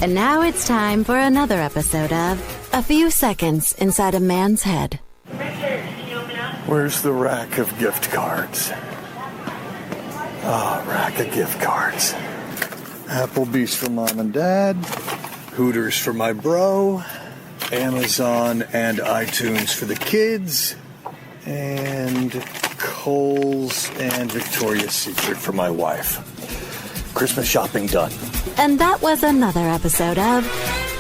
And now it's time for another episode of A Few Seconds Inside a Man's Head. Where's the rack of gift cards? Rack of gift cards. Applebee's for mom and dad. Hooters for my bro. Amazon and iTunes for the kids. And Kohl's and Victoria's Secret for my wife. Christmas shopping done. And that was another episode of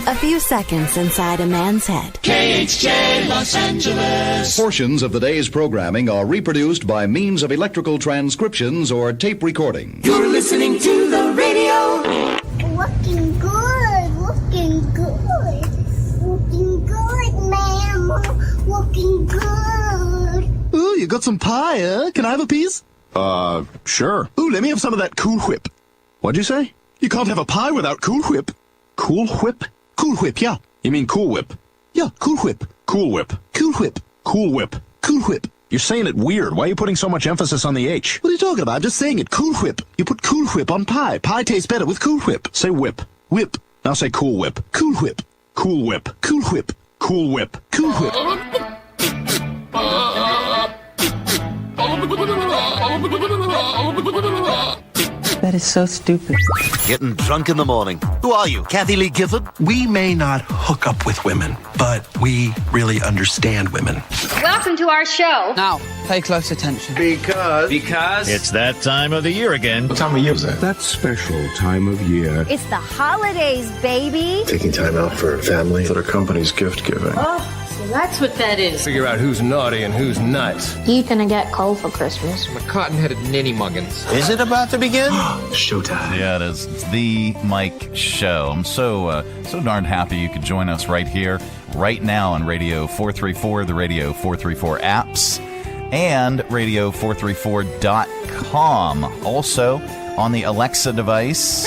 A Few Seconds Inside a Man's Head. KHJ Los Angeles. Portions of the day's programming are reproduced by means of electrical transcriptions or tape recording. You're listening to the radio. Looking good, looking good. Looking good, ma'am. Looking good. Ooh, you got some pie, huh? Can I have a piece? Sure. Ooh, let me have some of that Cool Whip. What'd you say? You can't have a pie without Cool Whip. Cool Whip? Cool Whip, yeah. You mean Cool Whip? Yeah, Cool Whip. Cool Whip. Cool Whip. Cool Whip. Cool Whip. You're saying it weird. Why are you putting so much emphasis on the H? What are you talking about? I'm just saying it. Cool Whip. You put Cool Whip on pie. Pie tastes better with Cool Whip. Say whip. Whip. Now say Cool Whip. Cool Whip. Cool Whip. Cool Whip. Cool Whip. Cool Whip. That is so stupid. Getting drunk in the morning. Who are you, Kathy Lee Gifford? We may not hook up with women, but we really understand women. Welcome to our show. Now, pay close attention. Because it's that time of the year again. What time of year is that? That special time of year. It's the holidays, baby. Taking time out for family, for the company's gift giving. Oh, so that's what that is. Figure out who's naughty and who's nice. You gonna get coal for Christmas? I'm a cotton-headed ninny muggins. Is it about to begin? Showtime. Yeah, it is. It's the Mike Show. I'm so darn happy you could join us right here, right now on Radio 434, the Radio 434 apps, and radio434.com. Also on the Alexa device.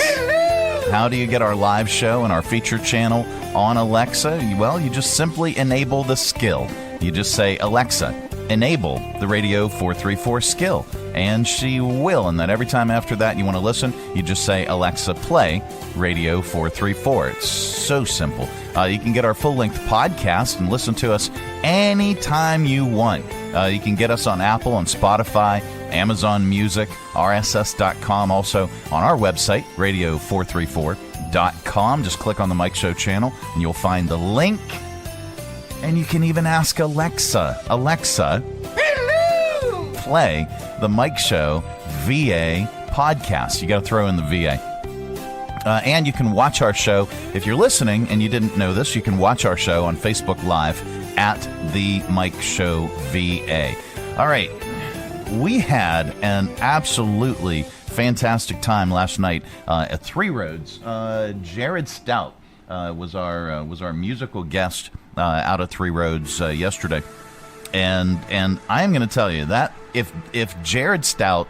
How do you get our live show and our feature channel on Alexa? Well, you just simply enable the skill. You just say, Alexa, enable the Radio 434 skill, and she will. And then every time after that you want to listen, you just say, Alexa, play Radio 434. It's so simple. You can get our full-length podcast and listen to us anytime you want. You can get us on Apple, on Spotify, Amazon Music, RSS.com, also on our website, radio434.com. Just click on the Mike Show channel, and you'll find the link. And you can even ask Alexa, play the Mike Show VA podcast. You got to throw in the VA. And you can watch our show. If you're listening and you didn't know this, you can watch our show on Facebook Live at the Mike Show VA. All right. We had an absolutely fantastic time last night at Three Roads. Jared Stout was our musical guest out at Three Roads yesterday, and I am going to tell you that if Jared Stout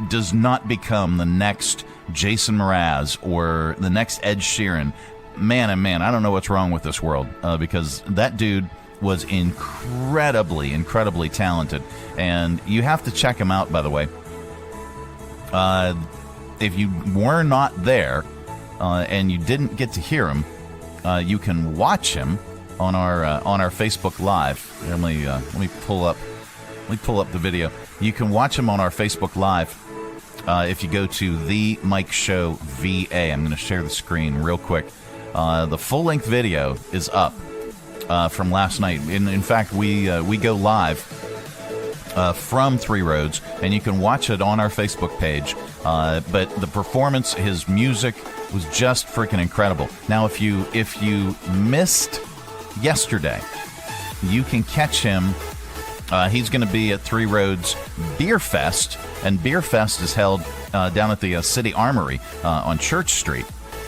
does not become the next Jason Mraz or the next Ed Sheeran, man, I don't know what's wrong with this world, because that dude was incredibly talented, and you have to check him out, by the way. If you were not there and you didn't get to hear him, you can watch him on our Facebook Live. Let me pull up the video. You can watch him on our Facebook Live if you go to the Mike Show VA. I'm going to share the screen real quick. The full-length video is up from last night. In fact, we go live from Three Roads, and you can watch it on our Facebook page. But the performance, his music was just freaking incredible. Now, if you missed yesterday, you can catch him. He's going to be at Three Roads Beer Fest, and Beer Fest is held down at the City Armory on Church Street.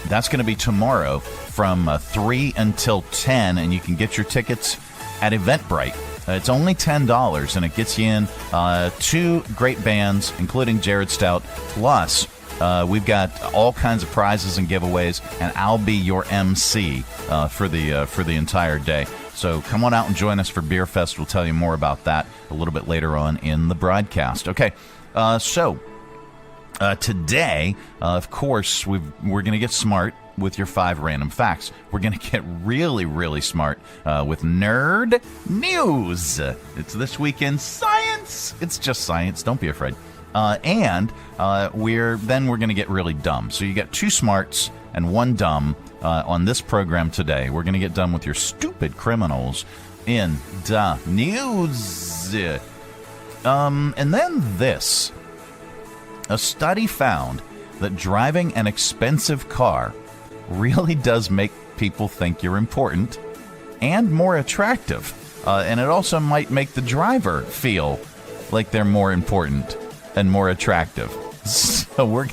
That's going to be tomorrow from 3 until 10, and you can get your tickets at Eventbrite. It's only $10, and it gets you in 2 great bands, including Jared Stout. Plus, we've got all kinds of prizes and giveaways, and I'll be your MC for the entire day. So come on out and join us for Beer Fest. We'll tell you more about that a little bit later on in the broadcast. Okay, so today, of course, we're going to get smart. with your 5 random facts. We're going to get really, really smart with Nerd News. It's This Week in Science. It's just science. Don't be afraid. And we're going to get really dumb. So you get 2 smarts and 1 dumb on this program today. We're going to get done with your Stoopid Criminalz in the news. And then this. A study found that driving an expensive car really does make people think you're important and more attractive. And it also might make the driver feel like they're more important and more attractive. So we're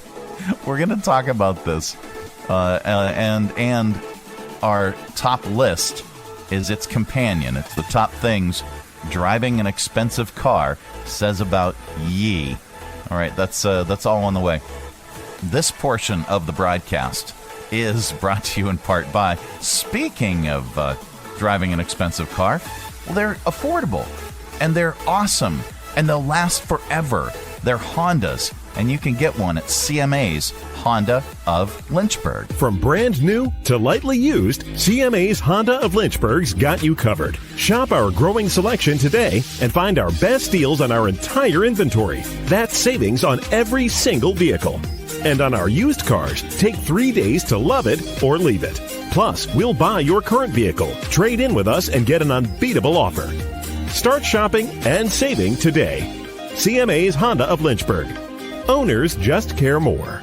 going to talk about this. And our top list is its companion. It's the top things driving an expensive car says about ye. All right, that's all on the way. This portion of the broadcast is brought to you in part by, speaking of driving an expensive car, well, they're affordable, and they're awesome, and they'll last forever. They're Hondas, and you can get one at CMA's Honda of Lynchburg. From brand new to lightly used, CMA's Honda of Lynchburg's got you covered. Shop our growing selection today and find our best deals on our entire inventory. That's savings on every single vehicle. And on our used cars, take 3 days to love it or leave it. Plus, we'll buy your current vehicle, trade in with us, and get an unbeatable offer. Start shopping and saving today. CMA's Honda of Lynchburg. Owners just care more.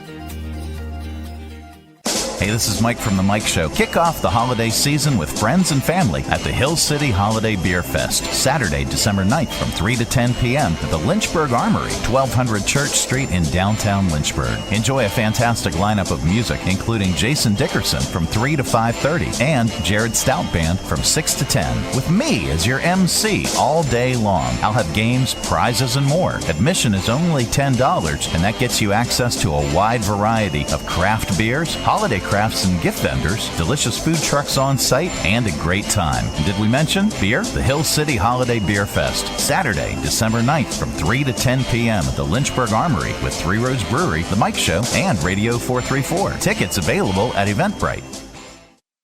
Hey, this is Mike from The Mike Show. Kick off the holiday season with friends and family at the Hill City Holiday Beer Fest, Saturday, December 9th from 3 to 10 p.m. at the Lynchburg Armory, 1200 Church Street in downtown Lynchburg. Enjoy a fantastic lineup of music, including Jason Dickerson from 3 to 5:30 and Jared Stout Band from 6 to 10, with me as your MC all day long. I'll have games, prizes, and more. Admission is only $10, and that gets you access to a wide variety of craft beers, holiday crafts and gift vendors, delicious food trucks on site, and a great time. And did we mention beer? The Hill City Holiday Beer Fest, Saturday, December 9th from 3 to 10 p.m. at the Lynchburg Armory with 3 Rose Brewery, The Mike Show, and Radio 434. Tickets available at Eventbrite.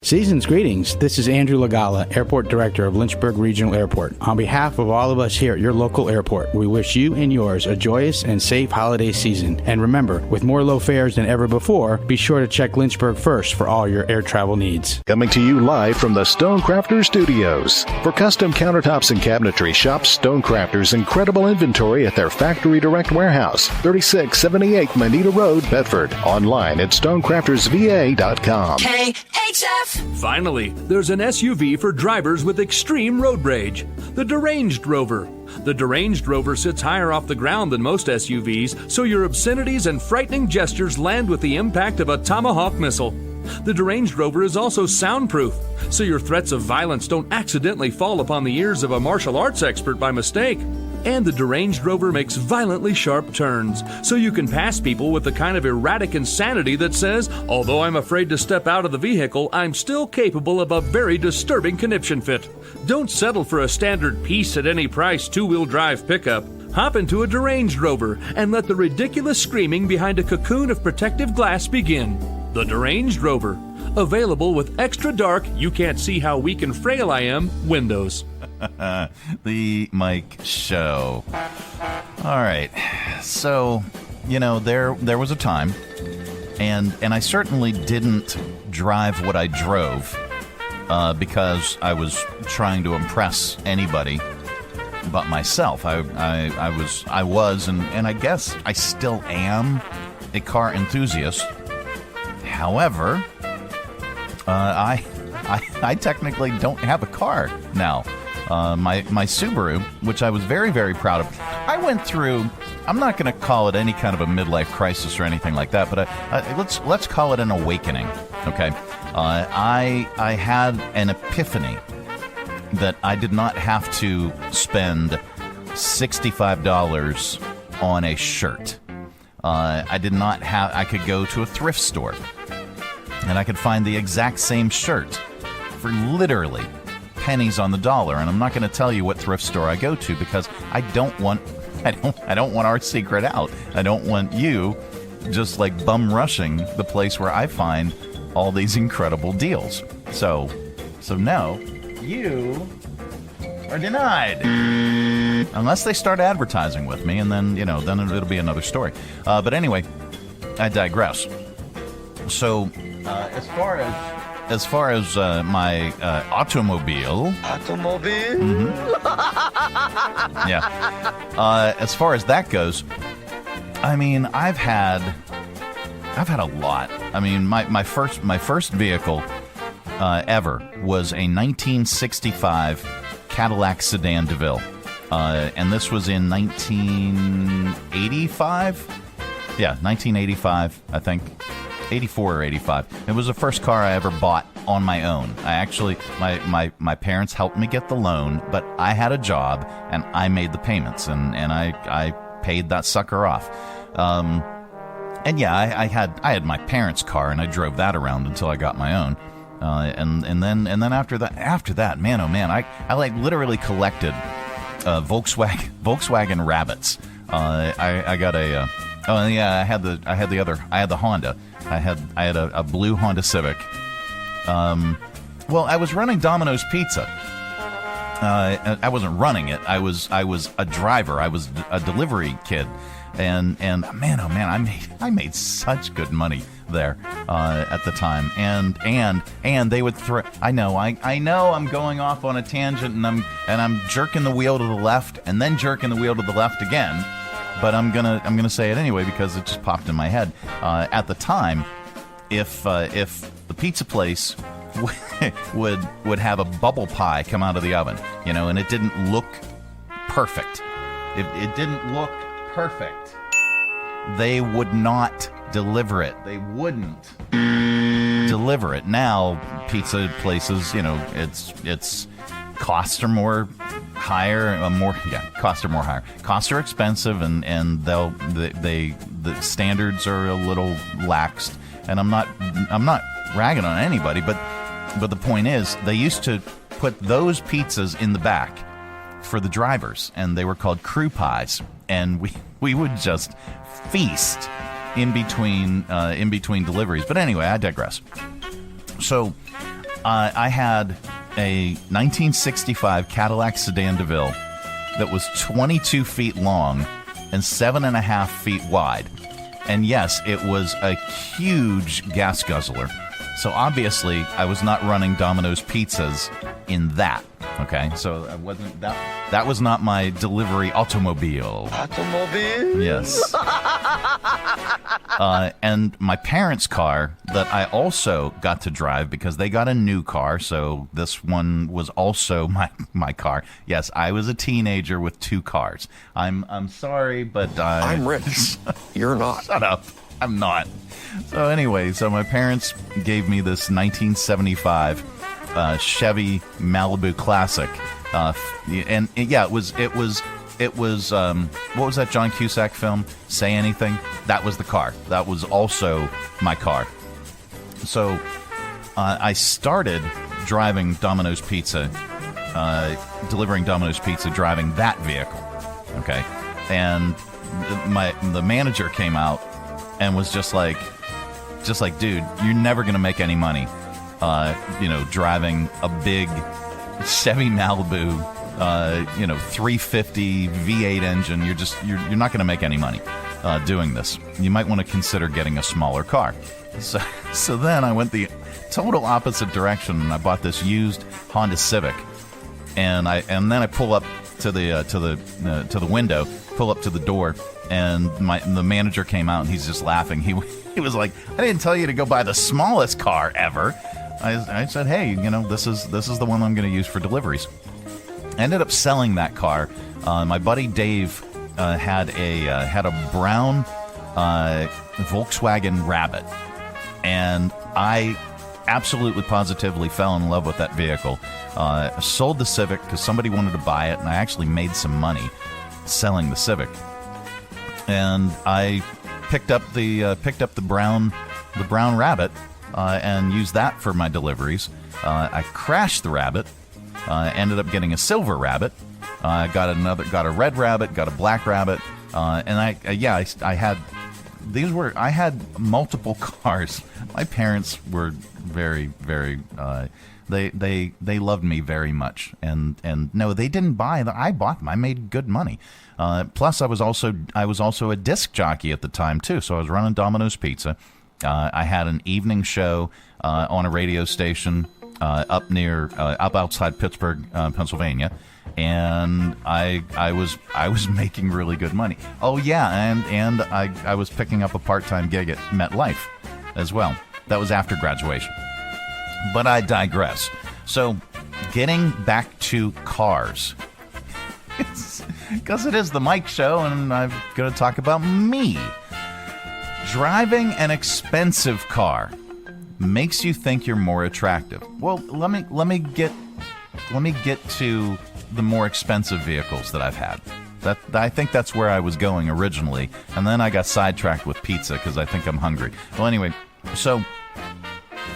Season's greetings. This is Andrew Lagala, Airport Director of Lynchburg Regional Airport. On behalf of all of us here at your local airport, we wish you and yours a joyous and safe holiday season. And remember, with more low fares than ever before, be sure to check Lynchburg first for all your air travel needs. Coming to you live from the Stonecrafter Studios. For custom countertops and cabinetry, shop Stonecrafter's incredible inventory at their Factory Direct Warehouse, 3678 Manita Road, Bedford. Online at stonecraftersva.com. KHF! Finally, there's an SUV for drivers with extreme road rage. The Deranged Rover. The Deranged Rover sits higher off the ground than most SUVs, so your obscenities and frightening gestures land with the impact of a Tomahawk missile. The Deranged Rover is also soundproof, so your threats of violence don't accidentally fall upon the ears of a martial arts expert by mistake. And the Deranged Rover makes violently sharp turns, so you can pass people with the kind of erratic insanity that says, although I'm afraid to step out of the vehicle, I'm still capable of a very disturbing conniption fit. Don't settle for a standard peace at any price 2-wheel drive pickup. Hop into a Deranged Rover and let the ridiculous screaming behind a cocoon of protective glass begin. The Deranged Rover. Available with extra dark, you can't see how weak and frail I am, windows. The Mike Show. All right. So, you know, there was a time, and I certainly didn't drive what I drove because I was trying to impress anybody but myself. I was, and I guess I still am a car enthusiast. However, I technically don't have a car now. My Subaru, which I was very, very proud of. I went through, I'm not going to call it any kind of a midlife crisis or anything like that, but let's call it an awakening, okay? I had an epiphany that I did not have to spend $65 on a shirt. I could go to a thrift store, and I could find the exact same shirt for literally pennies on the dollar. And I'm not going to tell you what thrift store I go to because I don't want our secret out. I don't want you just like bum rushing the place where I find all these incredible deals. So no, you are denied. Unless they start advertising with me, and then, then it'll be another story. But anyway, I digress. So, as far as my automobile. Yeah. As far as that goes, I mean, I've had a lot. I mean, my first vehicle ever was a 1965 Cadillac Sedan DeVille. And this was in 1985? Yeah, 1985, I think. 84 or 85. It was the first car I ever bought on my own. I actually, my parents helped me get the loan, but I had a job, and I made the payments, and I paid that sucker off. And yeah, I had my parents' car, and I drove that around until I got my own. And then after that, man, oh man, I like literally collected Volkswagen Rabbits. I got a oh yeah, I had the Honda. I had a blue Honda Civic. Well, I was running Domino's Pizza. I wasn't running it. I was a driver. I was a delivery kid. And man, oh man, I made such good money there at the time. And they would throw. I know I'm going off on a tangent, and I'm jerking the wheel to the left, and then jerking the wheel to the left again. But I'm gonna say it anyway because it just popped in my head. At the time, if the pizza place would have a bubble pie come out of the oven, and it didn't look perfect. It didn't look perfect. They would not deliver it. They wouldn't deliver it. Now, pizza places, it's costs are more higher, costs are more higher. Costs are expensive, and the standards are a little laxed. And I'm not ragging on anybody, but the point is, they used to put those pizzas in the back for the drivers, and they were called crew pies, and we would just feast in between deliveries. But anyway, I digress. So I had a 1965 Cadillac Sedan DeVille that was 22 feet long and 7.5 feet wide. And yes, it was a huge gas guzzler. So obviously, I was not running Domino's Pizzas in that. Okay, so I wasn't that was not my delivery automobile. Yes. And my parents' car that I also got to drive because they got a new car, so this one was also my car. Yes, I was a teenager with two cars. I'm sorry, but I'm rich. You're not. Shut up. I'm not. So anyway, my parents gave me this 1975 Chevy Malibu Classic, and yeah, it was what was that John Cusack film? Say Anything? That was the car. That was also my car. So I started driving Domino's Pizza, delivering Domino's Pizza, driving that vehicle. Okay, and the manager came out and was just like, dude, you're never gonna make any money. Driving a big Chevy Malibu, 350 V8 engine, you're not going to make any money doing this. You might want to consider getting a smaller car. So then I went the total opposite direction, and I bought this used Honda Civic, and then I pull up to the window, pull up to the door, and the manager came out, and he's just laughing. He was like, I didn't tell you to go buy the smallest car ever. I said, hey, this is the one I'm going to use for deliveries. I ended up selling that car. My buddy Dave had a brown Volkswagen Rabbit, and I absolutely positively fell in love with that vehicle. Sold the Civic because somebody wanted to buy it, and I actually made some money selling the Civic. And I picked up the brown Rabbit. And used that for my deliveries. I crashed the Rabbit. Ended up getting a silver Rabbit. Got a red Rabbit. Got a black Rabbit. And I had I had multiple cars. My parents were very, very, they loved me very much. And no, they didn't buy them. I bought them. I made good money. Plus, I was also a disc jockey at the time too. So I was running Domino's Pizza. I had an evening show on a radio station up outside Pittsburgh, Pennsylvania. And I was making really good money. Oh yeah, and I was picking up a part-time gig at MetLife as well. That was after graduation. But I digress. So, getting back to cars, because it is the Mike Show, and I'm going to talk about me. Driving an expensive car makes you think you're more attractive. Well, let me get to the more expensive vehicles that I've had. I think that's where I was going originally, and then I got sidetracked with pizza because I think I'm hungry. Well, anyway, so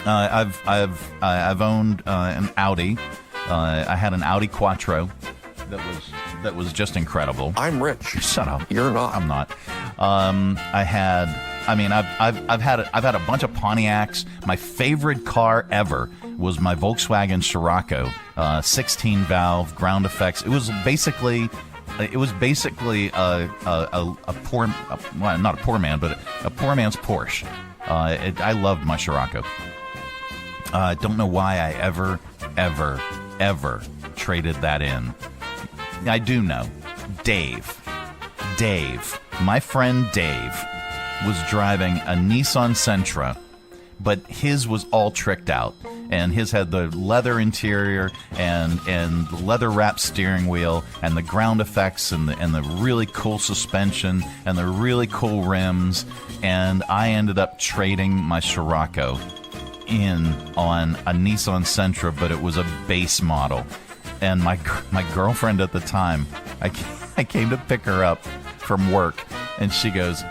I've owned an Audi. I had an Audi Quattro that was just incredible. I'm rich. Shut up. You're not. I'm not. I've had a bunch of Pontiacs. My favorite car ever was my Volkswagen Scirocco, 16 valve, ground effects. It was basically a poor, well, not a poor man, but a poor man's Porsche. I loved my Scirocco. I don't know why I ever traded that in. I do know. Dave, my friend Dave, was driving a Nissan Sentra, but his was all tricked out, and his had the leather interior and leather wrapped steering wheel and the ground effects and the really cool suspension and the really cool rims, and I ended up trading my Scirocco in on a Nissan Sentra, but it was a base model. And my girlfriend at the time, I came to pick her up from work, and she goes,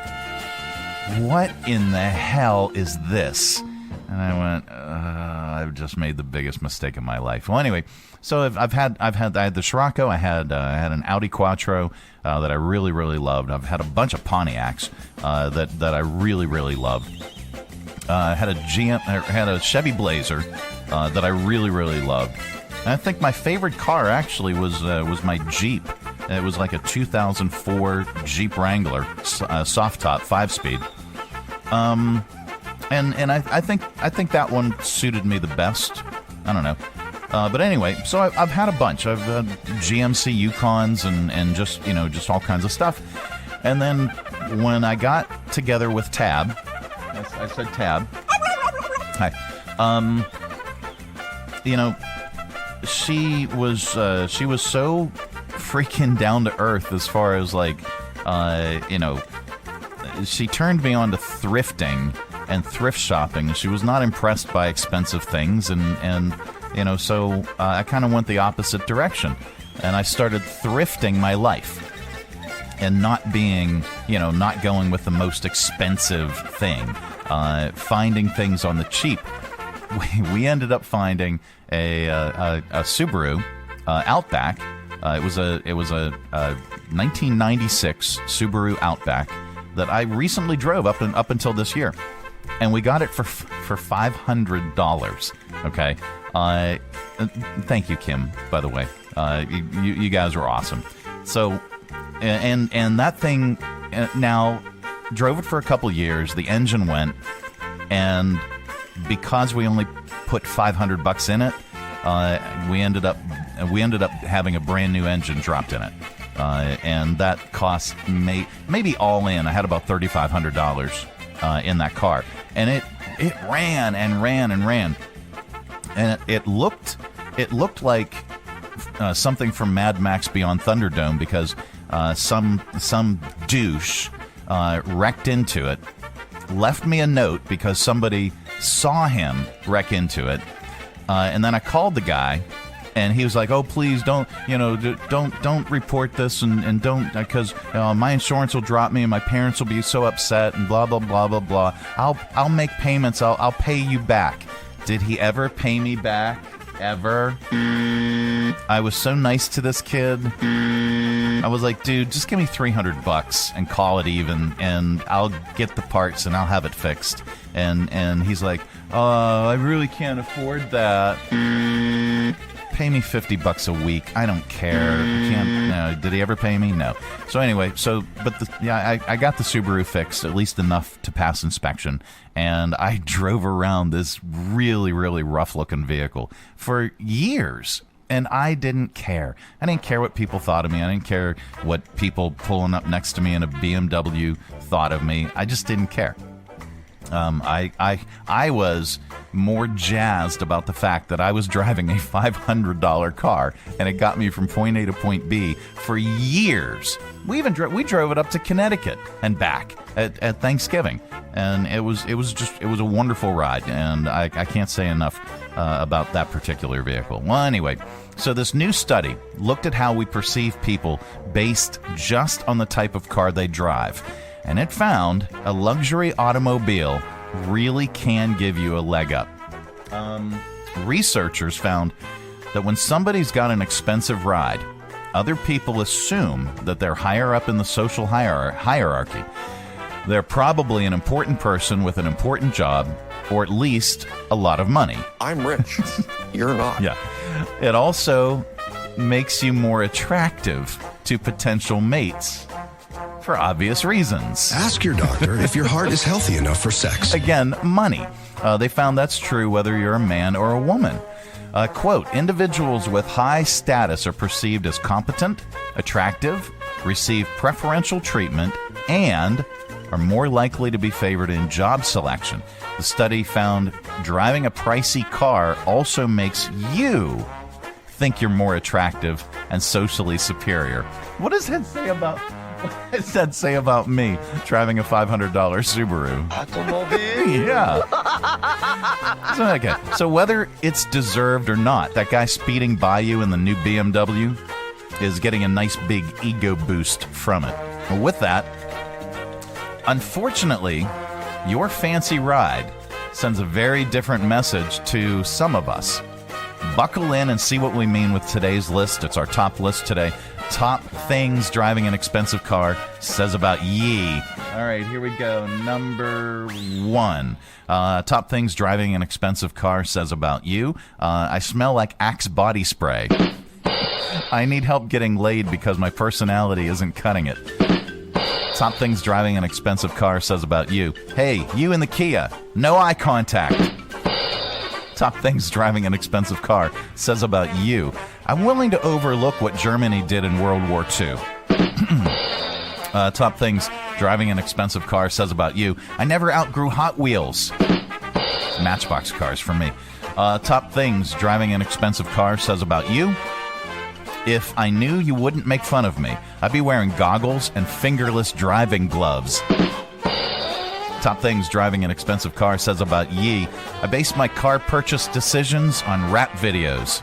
"What in the hell is this?" And I went, "I've just made the biggest mistake of my life." Well, anyway, so I had the Scirocco, I had an Audi Quattro that I really, really loved. I've had a bunch of Pontiacs that I really, really loved. I had a Chevy Blazer that I really, really loved. And I think my favorite car actually was my Jeep. It was like a 2004 Jeep Wrangler, soft top, 5-speed. And I think that one suited me the best. I don't know. But anyway, so I've had a bunch. I've had GMC Yukons and just all kinds of stuff. And then when I got together with Tab, I said Tab. Hi. She was so freaking down to earth as far as she turned me on to thrifting and thrift shopping. She was not impressed by expensive things, so I kind of went the opposite direction, and I started thrifting my life and not going with the most expensive thing, finding things on the cheap. We ended up finding a Subaru Outback. It was a 1996 Subaru Outback that I recently drove up until this year, and we got it for $500. Okay, thank you, Kim. By the way, you guys were awesome. So, and that thing now drove it for a couple years. The engine went, and because we only put $500 in it, we ended up having a brand new engine dropped in it, and that cost maybe all in. I had about $3,500 in that car, and it ran and ran and ran, and it looked like something from Mad Max Beyond Thunderdome, because some douche wrecked into it, left me a note because somebody saw him wreck into it, and then I called the guy, and he was like, "Oh, please don't report this, and don't, because my insurance will drop me, and my parents will be so upset, and blah blah blah blah blah. I'll make payments. I'll pay you back." Did he ever pay me back? Ever? I was so nice to this kid. I was like, dude, just give me $300 and call it even, and I'll get the parts and I'll have it fixed. And he's like, I really can't afford that. Pay me $50 a week. I don't care. No. Did he ever pay me? No. So anyway, I got the Subaru fixed, at least enough to pass inspection, and I drove around this really, really rough-looking vehicle for years. And I didn't care. I didn't care what people thought of me. I didn't care what people pulling up next to me in a BMW thought of me. I just didn't care. I was more jazzed about the fact that I was driving a $500 car, and it got me from point A to point B for years. We drove it up to Connecticut and back at Thanksgiving, and it was a wonderful ride, and I can't say enough about that particular vehicle. Well, anyway, so this new study looked at how we perceive people based just on the type of car they drive. And it found a luxury automobile really can give you a leg up. Researchers found that when somebody's got an expensive ride, other people assume that they're higher up in the social hierarchy. They're probably an important person with an important job, or at least a lot of money. I'm rich. You're not. Yeah. It also makes you more attractive to potential mates. For obvious reasons. Ask your doctor if your heart is healthy enough for sex. Again, money. They found that's true whether you're a man or a woman. Quote, individuals with high status are perceived as competent, attractive, receive preferential treatment, and are more likely to be favored in job selection. The study found driving a pricey car also makes you think you're more attractive and socially superior. What does that say about... What does that say about me driving a $500 Subaru? Automobile. Yeah. So whether it's deserved or not, that guy speeding by you in the new BMW is getting a nice big ego boost from it. Well, with that, unfortunately, your fancy ride sends a very different message to some of us. Buckle in and see what we mean with today's list. It's our top list today. Top things driving an expensive car says about ye. All right, here we go. Number 1. Top things driving an expensive car says about you. I smell like Axe body spray. I need help getting laid because my personality isn't cutting it. Top things driving an expensive car says about you. Hey, you in the Kia. No eye contact. Top things driving an expensive car says about you. I'm willing to overlook what Germany did in World War II. Top things driving an expensive car says about you. I never outgrew Hot Wheels. Matchbox cars for me. Top things driving an expensive car says about you. If I knew you wouldn't make fun of me, I'd be wearing goggles and fingerless driving gloves. Top things driving an expensive car says about ye. I base my car purchase decisions on rap videos.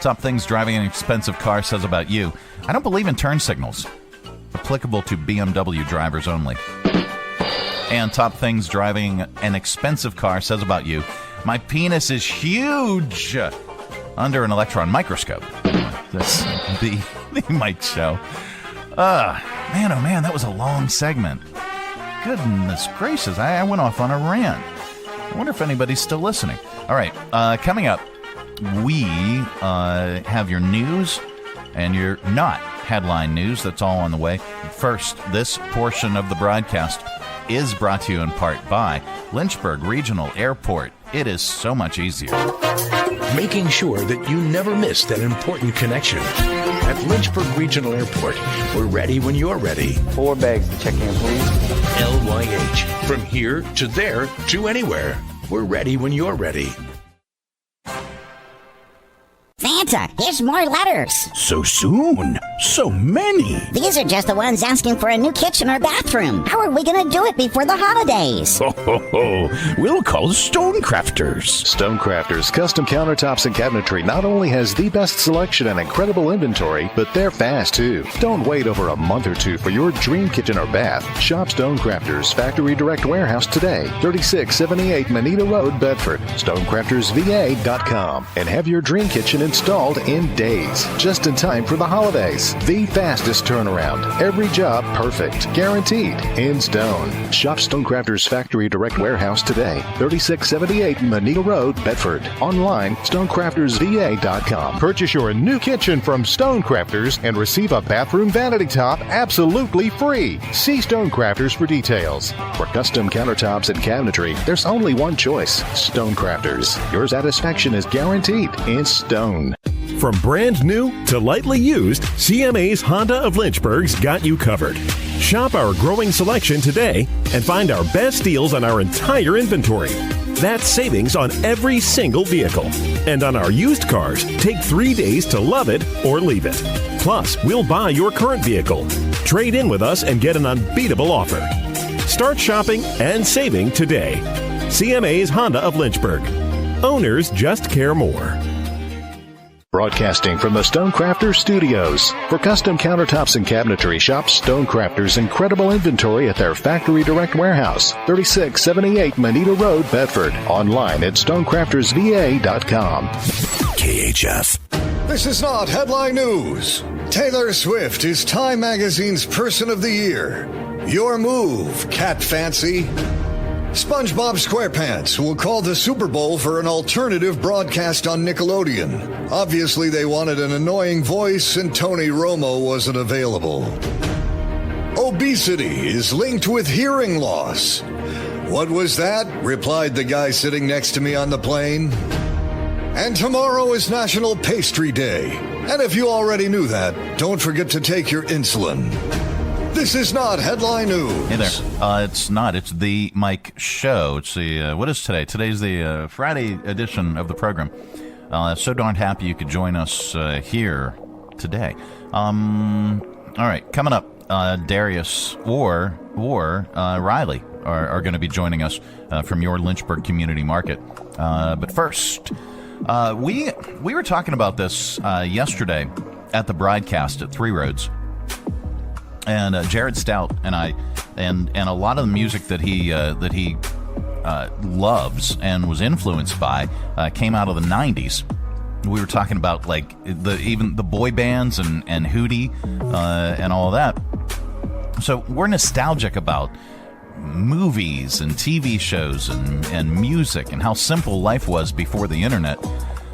Top things driving an expensive car says about you. I don't believe in turn signals. Applicable to BMW drivers only. And top things driving an expensive car says about you. My penis is huge under an electron microscope. That's the Mike Show. Man, oh man, that was a long segment. Goodness gracious, I went off on a rant. I wonder if anybody's still listening. All right, coming up, we have your news and your not headline news. That's all on the way. First, this portion of the broadcast is brought to you in part by Lynchburg Regional Airport. It is so much easier. Making sure that you never miss that important connection. At Lynchburg Regional Airport, we're ready when you're ready. 4 bags to check in, please. LYH. From here to there to anywhere. We're ready when you're ready. Santa, here's more letters. So soon? So many? These are just the ones asking for a new kitchen or bathroom. How are we going to do it before the holidays? Ho, ho, ho. We'll call Stonecrafters. Stonecrafters Custom Countertops and Cabinetry not only has the best selection and incredible inventory, but they're fast too. Don't wait over a month or two for your dream kitchen or bath. Shop Stonecrafters Factory Direct Warehouse today, 3678 Manita Road, Bedford. StonecraftersVA.com. And have your dream kitchen in installed in days, just in time for the holidays. The fastest turnaround. Every job perfect. Guaranteed. In Stone. Shop Stonecrafters Factory Direct Warehouse today. 3678 Moneta Road, Bedford. Online, stonecraftersva.com. Purchase your new kitchen from Stonecrafters and receive a bathroom vanity top absolutely free. See Stonecrafters for details. For custom countertops and cabinetry, there's only one choice. Stonecrafters. Your satisfaction is guaranteed in stone. From brand new to lightly used, CMA's Honda of Lynchburg's got you covered. Shop our growing selection today and find our best deals on our entire inventory. That's savings on every single vehicle. And on our used cars, take 3 days to love it or leave it. Plus, we'll buy your current vehicle. Trade in with us and get an unbeatable offer. Start shopping and saving today. CMA's Honda of Lynchburg. Owners just care more. Broadcasting from the Stonecrafters Studios. For custom countertops and cabinetry, shop Stonecrafters' incredible inventory at their Factory Direct Warehouse, 3678 Moneta Road, Bedford. Online at stonecraftersva.com. KHF. This is not headline news. Taylor Swift is Time Magazine's Person of the Year. Your move, Cat Fancy. SpongeBob SquarePants will call the Super Bowl for an alternative broadcast on Nickelodeon. Obviously, they wanted an annoying voice, and Tony Romo wasn't available. Obesity is linked with hearing loss. What was that? Replied the guy sitting next to me on the plane. And tomorrow is National Pastry Day. And if you already knew that, don't forget to take your insulin. This is not headline news. Hey there. It's not. It's the Mike Show. It's the, what is today? Today's the Friday edition of the program. So darn happy you could join us here today. All right, coming up, Darius or Riley are going to be joining us from your Lynchburg Community Market. But first, we were talking about this yesterday at the broadcast at Three Roads. And Jared Stout and I, and a lot of the music that he loves and was influenced by came out of the 90s. We were talking about like even the boy bands and Hootie and all of that. So we're nostalgic about movies and TV shows and music and how simple life was before the internet.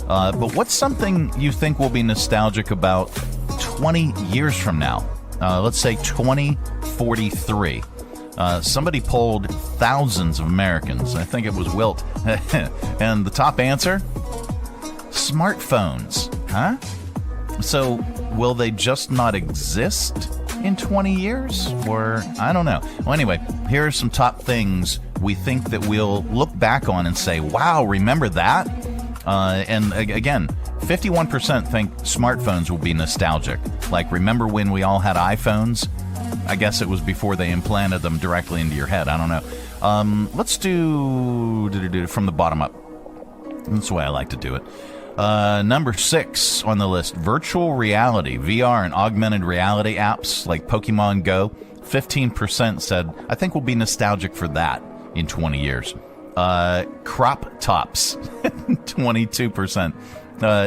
But what's something you think we'll be nostalgic about 20 years from now? Let's say 2043. Somebody polled thousands of Americans. I think it was Wilt. And the top answer? Smartphones. Huh? So will they just not exist in 20 years? Or, I don't know. Well, anyway, here are some top things we think that we'll look back on and say, wow, remember that? And again, 51% think smartphones will be nostalgic. Like, remember when we all had iPhones? I guess it was before they implanted them directly into your head. I don't know. Let's do from the bottom up. That's the way I like to do it. Number 6 on the list, virtual reality, VR and augmented reality apps like Pokemon Go. 15% said, I think we'll be nostalgic for that in 20 years. Crop tops, 22%.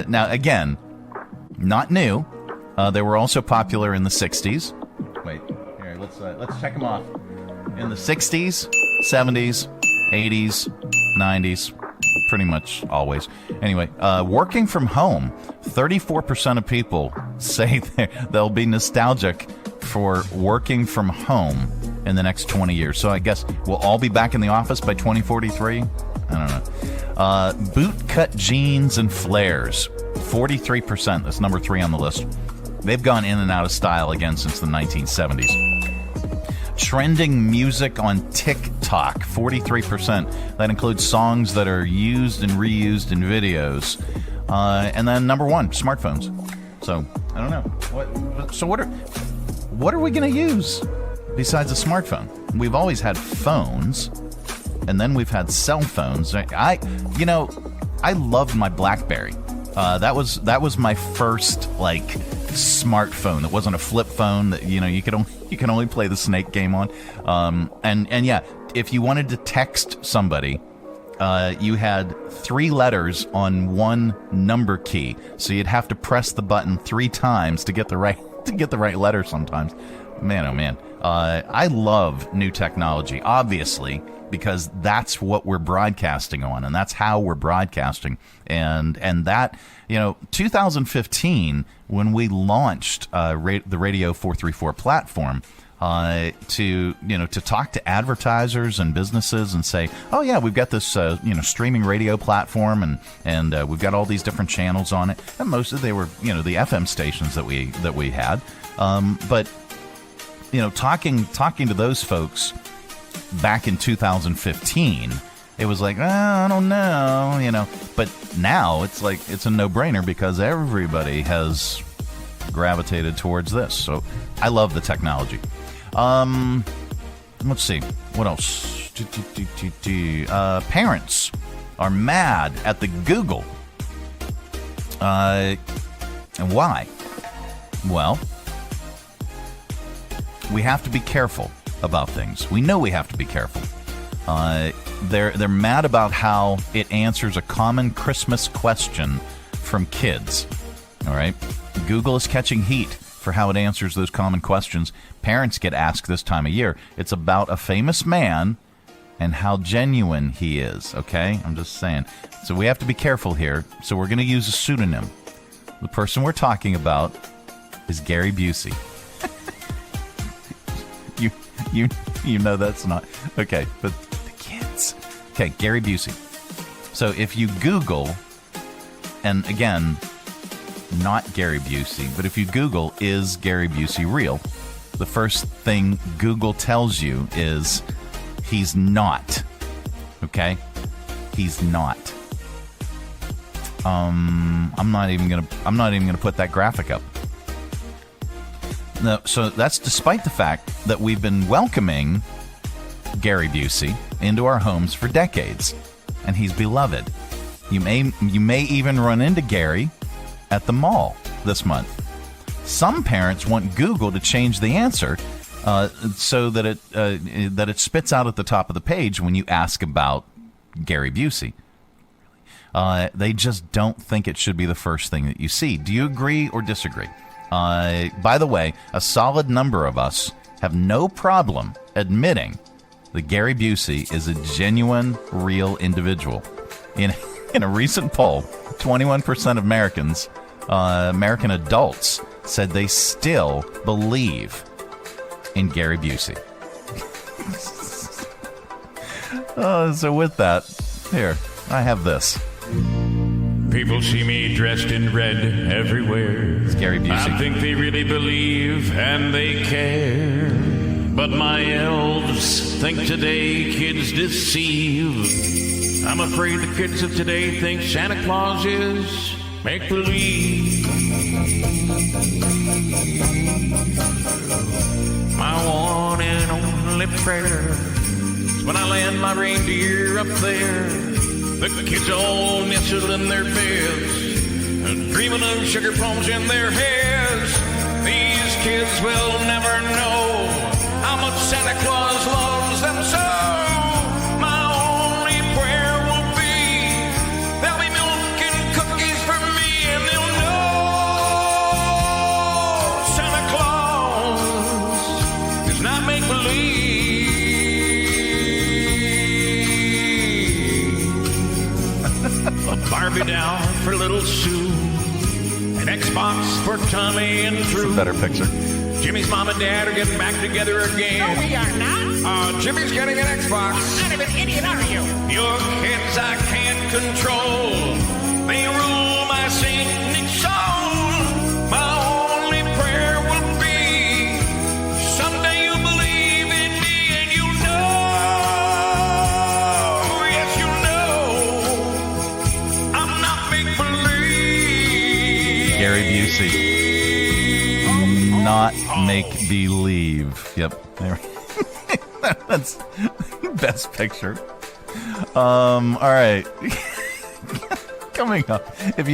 Now, again, not new. They were also popular in the 60s. Wait, here, let's check them off. In the 60s, 70s, 80s, 90s, pretty much always. Anyway, working from home, 34% of people say they'll be nostalgic for working from home in the next 20 years. So I guess we'll all be back in the office by 2043? I don't know. Boot cut jeans and flares, 43%. That's number 3 on the list. They've gone in and out of style again since the 1970s. Trending music on TikTok, 43%. That includes songs that are used and reused in videos. And then number 1, smartphones. So, I don't know. What are we going to use besides a smartphone? We've always had phones. And then we've had cell phones. I loved my BlackBerry. That was my first smartphone. It wasn't a flip phone that you could only play the snake game on. And yeah, if you wanted to text somebody, you had 3 letters on one number key, so you'd have to press the button 3 times to get the right letter sometimes. Man, oh man. I love new technology, obviously, because that's what we're broadcasting on, and that's how we're broadcasting. And that, 2015, when we launched the Radio 434 platform, to talk to advertisers and businesses and say, oh yeah, we've got this streaming radio platform and we've got all these different channels on it, and most of they were the FM stations that we had, but talking to those folks back in 2015, it was like, I don't know, but now it's like it's a no-brainer because everybody has gravitated towards this. So I love the technology. Let's see. What else? Parents are mad at the Google. And why? Well, we have to be careful about things. We know we have to be careful. They're mad about how it answers a common Christmas question from kids. All right? Google is catching heat for how it answers those common questions parents get asked this time of year. It's about a famous man and how genuine he is, okay? I'm just saying. So we have to be careful here. So we're going to use a pseudonym. The person we're talking about is Gary Busey. you know that's not... Okay, but the kids. Okay, Gary Busey. So if you Google, and again... not Gary Busey, but if you Google, is Gary Busey real? The first thing Google tells you is he's not. Okay? He's not. I'm not even gonna put that graphic up. No, so that's despite the fact that we've been welcoming Gary Busey into our homes for decades, and he's beloved. You may even run into Gary at the mall this month. Some parents want Google to change the answer so that it spits out at the top of the page when you ask about Gary Busey. They just don't think it should be the first thing that you see. Do you agree or disagree? By the way, a solid number of us have no problem admitting that Gary Busey is a genuine, real individual. In a recent poll, 21% of American adults said they still believe in Gary Busey. So with that, here, I have this. People see me dressed in red everywhere. It's Gary Busey. I think they really believe and they care. But my elves think today kids deceive. I'm afraid the kids of today think Santa Claus is make-believe. My one and only prayer is when I land my reindeer up there, the kids all nestled in their beds, dreaming of sugar plums in their heads. These kids will never know how much Santa Claus loves them so. My only prayer will be there'll be milk and cookies for me, and they'll know Santa Claus is not make-believe. A Barbie doll for little Sue, an Xbox for Tommy and Drew. That's a better picture. Jimmy's mom and dad are getting back together again. No, we are not. Jimmy's getting an Xbox. What kind of an idiot are you? Your kids I can't control. They rule my St. Nick soul. My only prayer will be someday you believe in me and you know, yes you know, I'm not make-believe. Gary Busey. Not make-believe. Yep. That's best picture. All right. Coming up. If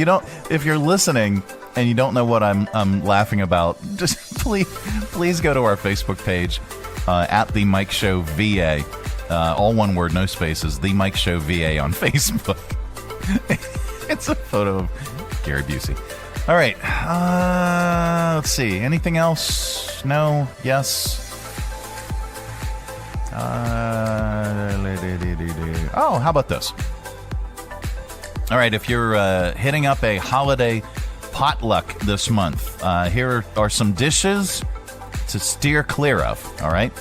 you're listening and you don't know what I'm laughing about, just please go to our Facebook page at the Mike Show VA all one word, no spaces, The Mike Show VA on Facebook. It's a photo of Gary Busey. All right. Let's see. Anything else? No? Yes? Oh, how about this? All right, if you're hitting up a holiday potluck this month, here are some dishes to steer clear of, all right?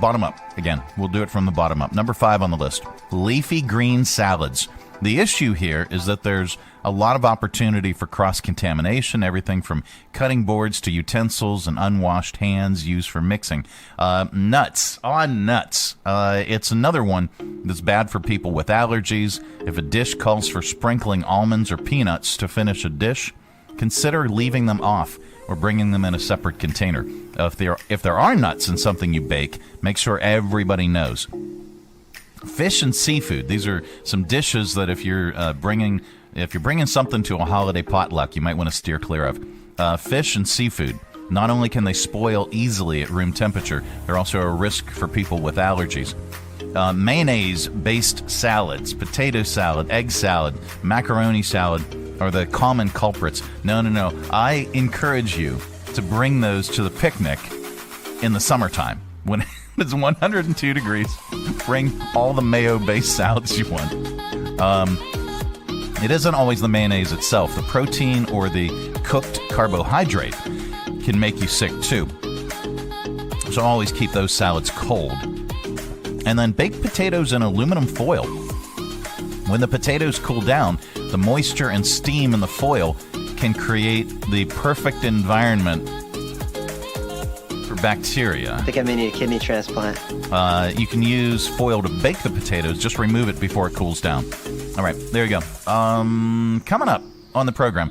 Bottom up. Again, we'll do it from the bottom up. Number 5 on the list, leafy green salads. The issue here is that there's a lot of opportunity for cross-contamination, everything from cutting boards to utensils and unwashed hands used for mixing. Nuts. It's another one that's bad for people with allergies. If a dish calls for sprinkling almonds or peanuts to finish a dish, consider leaving them off or bringing them in a separate container. If there are nuts in something you bake, make sure everybody knows. Fish and seafood. These are some dishes that if you're bringing something to a holiday potluck, you might want to steer clear of. Fish and seafood. Not only can they spoil easily at room temperature, they're also a risk for people with allergies. Mayonnaise-based salads, potato salad, egg salad, macaroni salad are the common culprits. No. I encourage you to bring those to the picnic in the summertime when it's 102 degrees. Bring all the mayo-based salads you want. It isn't always the mayonnaise itself. The protein or the cooked carbohydrate can make you sick too. So always keep those salads cold. And then bake potatoes in aluminum foil. When the potatoes cool down, the moisture and steam in the foil can create the perfect environment for bacteria. I think I may need a kidney transplant. You can use foil to bake the potatoes. Just remove it before it cools down. All right, there you go. Coming up on the program,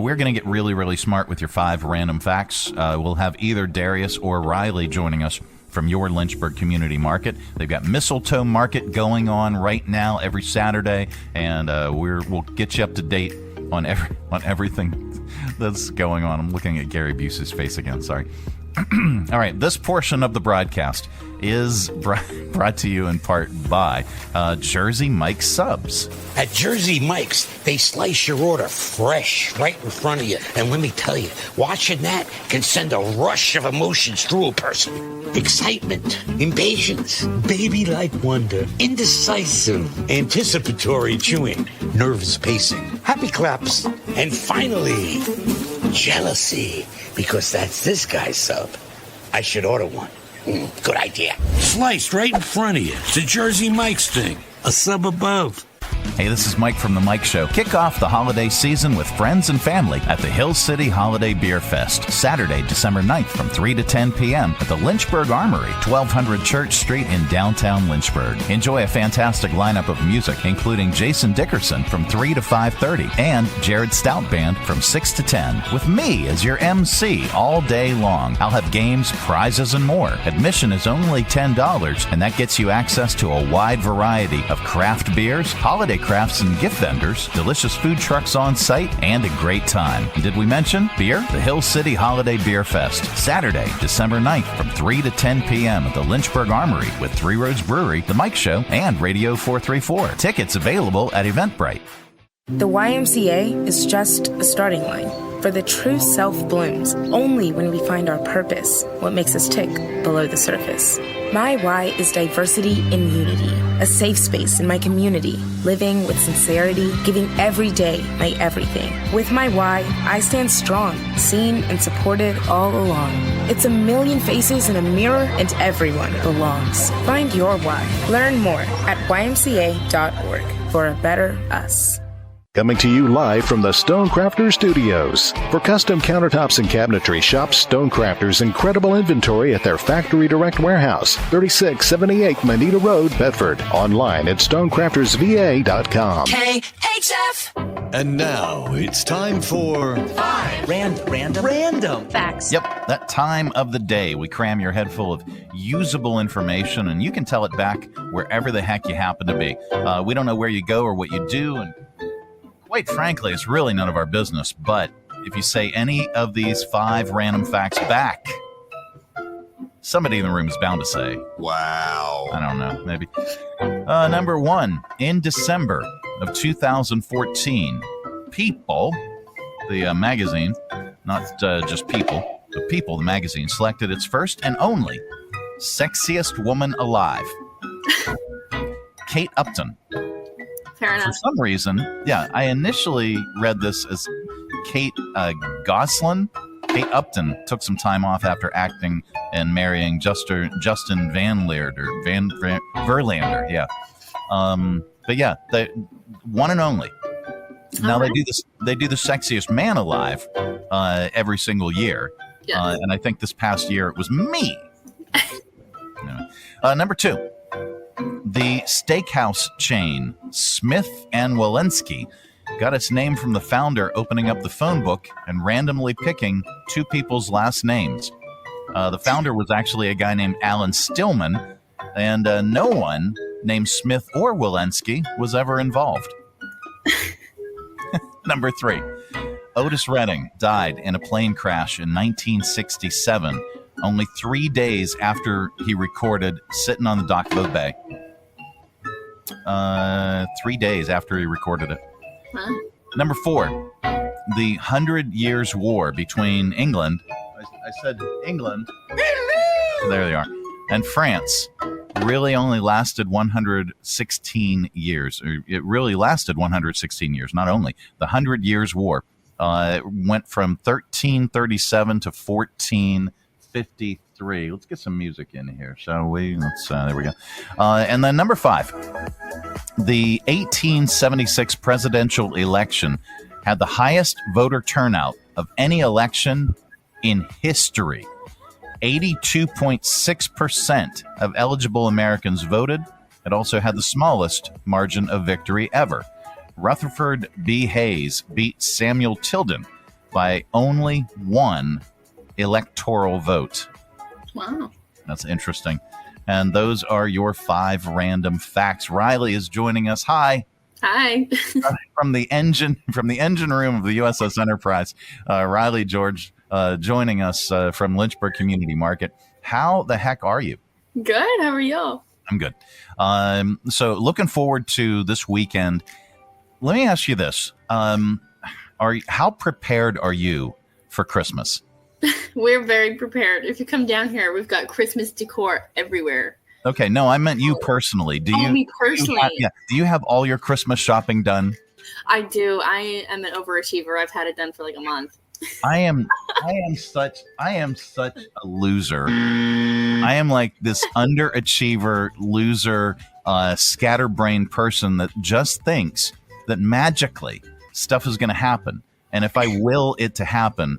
we're going to get really, really smart with your 5 random facts. We'll have either Darius or Riley joining us from your Lynchburg Community Market. They've got Mistletoe Market going on right now every Saturday, and we'll get you up to date on everything that's going on. I'm looking at Gary Busey's face again. Sorry. All right, this portion of the broadcast is brought to you in part by Jersey Mike's Subs. At Jersey Mike's, they slice your order fresh right in front of you. And let me tell you, watching that can send a rush of emotions through a person. Excitement, impatience, baby-like wonder, indecisive, anticipatory chewing, nervous pacing, happy claps, and finally, jealousy, because that's this guy's sub. I should order one. Good idea. Sliced right in front of you. It's a Jersey Mike's thing. A sub above. Hey, this is Mike from The Mike Show. Kick off the holiday season with friends and family at the Hill City Holiday Beer Fest, Saturday, December 9th from 3 to 10 p.m. at the Lynchburg Armory, 1200 Church Street in downtown Lynchburg. Enjoy a fantastic lineup of music, including Jason Dickerson from 3 to 5:30 and Jared Stout Band from 6 to 10, with me as your MC all day long. I'll have games, prizes, and more. Admission is only $10, and that gets you access to a wide variety of craft beers, holiday crafts and gift vendors, delicious food trucks on site, and a great time. Did we mention beer? The Hill City Holiday Beer Fest, Saturday, December 9th from 3 to 10 p.m. at the Lynchburg Armory with 3 Roads Brewery, The Mike Show, and Radio 434. Tickets available at Eventbrite. The YMCA is just a starting line, for the true self blooms only when we find our purpose, what makes us tick below the surface. My why is diversity and unity, a safe space in my community, living with sincerity, giving every day my everything. With my why, I stand strong, seen and supported all along. It's a million faces in a mirror and everyone belongs. Find your why. Learn more at ymca.org for a better us. Coming to you live from the Stonecrafters Studios. For custom countertops and cabinetry, shop Stonecrafters' incredible inventory at their Factory Direct Warehouse, 3678 Manita Road, Bedford. Online at stonecraftersva.com. KHF! And now it's time for 5 random facts. Yep, that time of the day. We cram your head full of usable information, and you can tell it back wherever the heck you happen to be. We don't know where you go or what you do, and quite frankly, it's really none of our business. But if you say any of these 5 random facts back, Somebody in the room is bound to say. Wow. I don't know, maybe. Number 1, in December of 2014, People, the magazine, not just People, but People, the magazine, selected its first and only sexiest woman alive, Kate Upton. Fair enough. For some reason, I initially read this as Kate Gosselin. Kate Upton took some time off after acting and marrying Justin Verlander. Yeah. But yeah, the one and only. Now they do this. They do the sexiest man alive every single year, and I think this past year it was me. Number 2, the steakhouse chain Smith and Walensky got its name from the founder opening up the phone book and randomly picking 2 people's last names. The founder was actually a guy named Alan Stillman, and no one named Smith or Walensky was ever involved. Number 3, Otis Redding died in a plane crash in 1967, only 3 days after he recorded Sitting on the Dock of the Bay. 3 days after he recorded it. Huh? Number 4, the 100 Years' War between England, I said England, there they are, and France really only lasted 116 years. It really lasted 116 years, not only. The 100 Years' War went from 1337 to 1453. Let's get some music in here, shall we? There we go. And then number 5, the 1876 presidential election had the highest voter turnout of any election in history. 82.6% of eligible Americans voted. It also had the smallest margin of victory ever. Rutherford B. Hayes beat Samuel Tilden by only 1 electoral vote. Wow. That's interesting. And those are your 5 random facts. Riley is joining us. Hi. Hi. from the engine room of the USS Enterprise. Riley George joining us from Lynchburg Community Market. How the heck are you? Good. How are you? I'm good. So looking forward to this weekend. Let me ask you this. How prepared are you for Christmas? We're very prepared. If you come down here, we've got Christmas decor everywhere. Okay, no, I meant you personally. Do you? Me personally? Do you have all your Christmas shopping done? I do. I am an overachiever. I've had it done for like a month. I am such a loser. I am like this underachiever, loser, scatterbrained person that just thinks that magically stuff is going to happen. And if I will it to happen,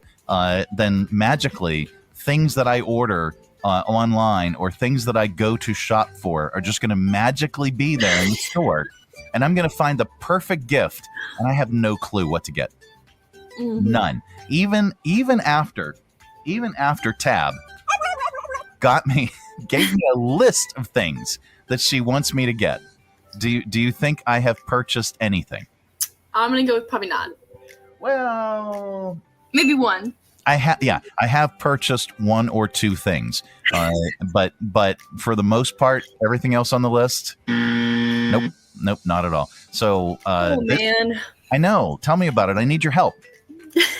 then magically things that I order online or things that I go to shop for are just going to magically be there in the store. And I'm going to find the perfect gift. And I have no clue what to get. Mm-hmm. None. Even after Tab gave me a list of things that she wants me to get. Do you think I have purchased anything? I'm gonna go with probably not. Well, maybe 1. I have purchased 1 or 2 things, but for the most part, everything else on the list, nope, not at all. So, man, I know. Tell me about it. I need your help.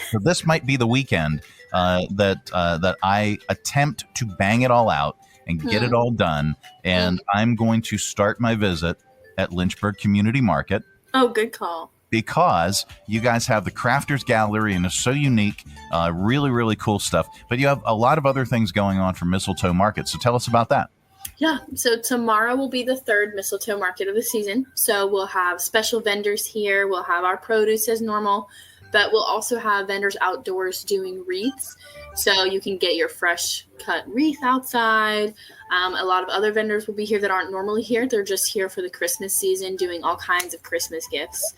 So this might be the weekend that I attempt to bang it all out and get it all done. And I'm going to start my visit at Lynchburg Community Market. Oh, good call. Because you guys have the Crafters Gallery and it's so unique, really, really cool stuff. But you have a lot of other things going on for Mistletoe Market. So tell us about that. Yeah, so tomorrow will be the 3rd Mistletoe Market of the season. So we'll have special vendors here. We'll have our produce as normal. But we'll also have vendors outdoors doing wreaths. So you can get your fresh cut wreath outside. A lot of other vendors will be here that aren't normally here. They're just here for the Christmas season doing all kinds of Christmas gifts.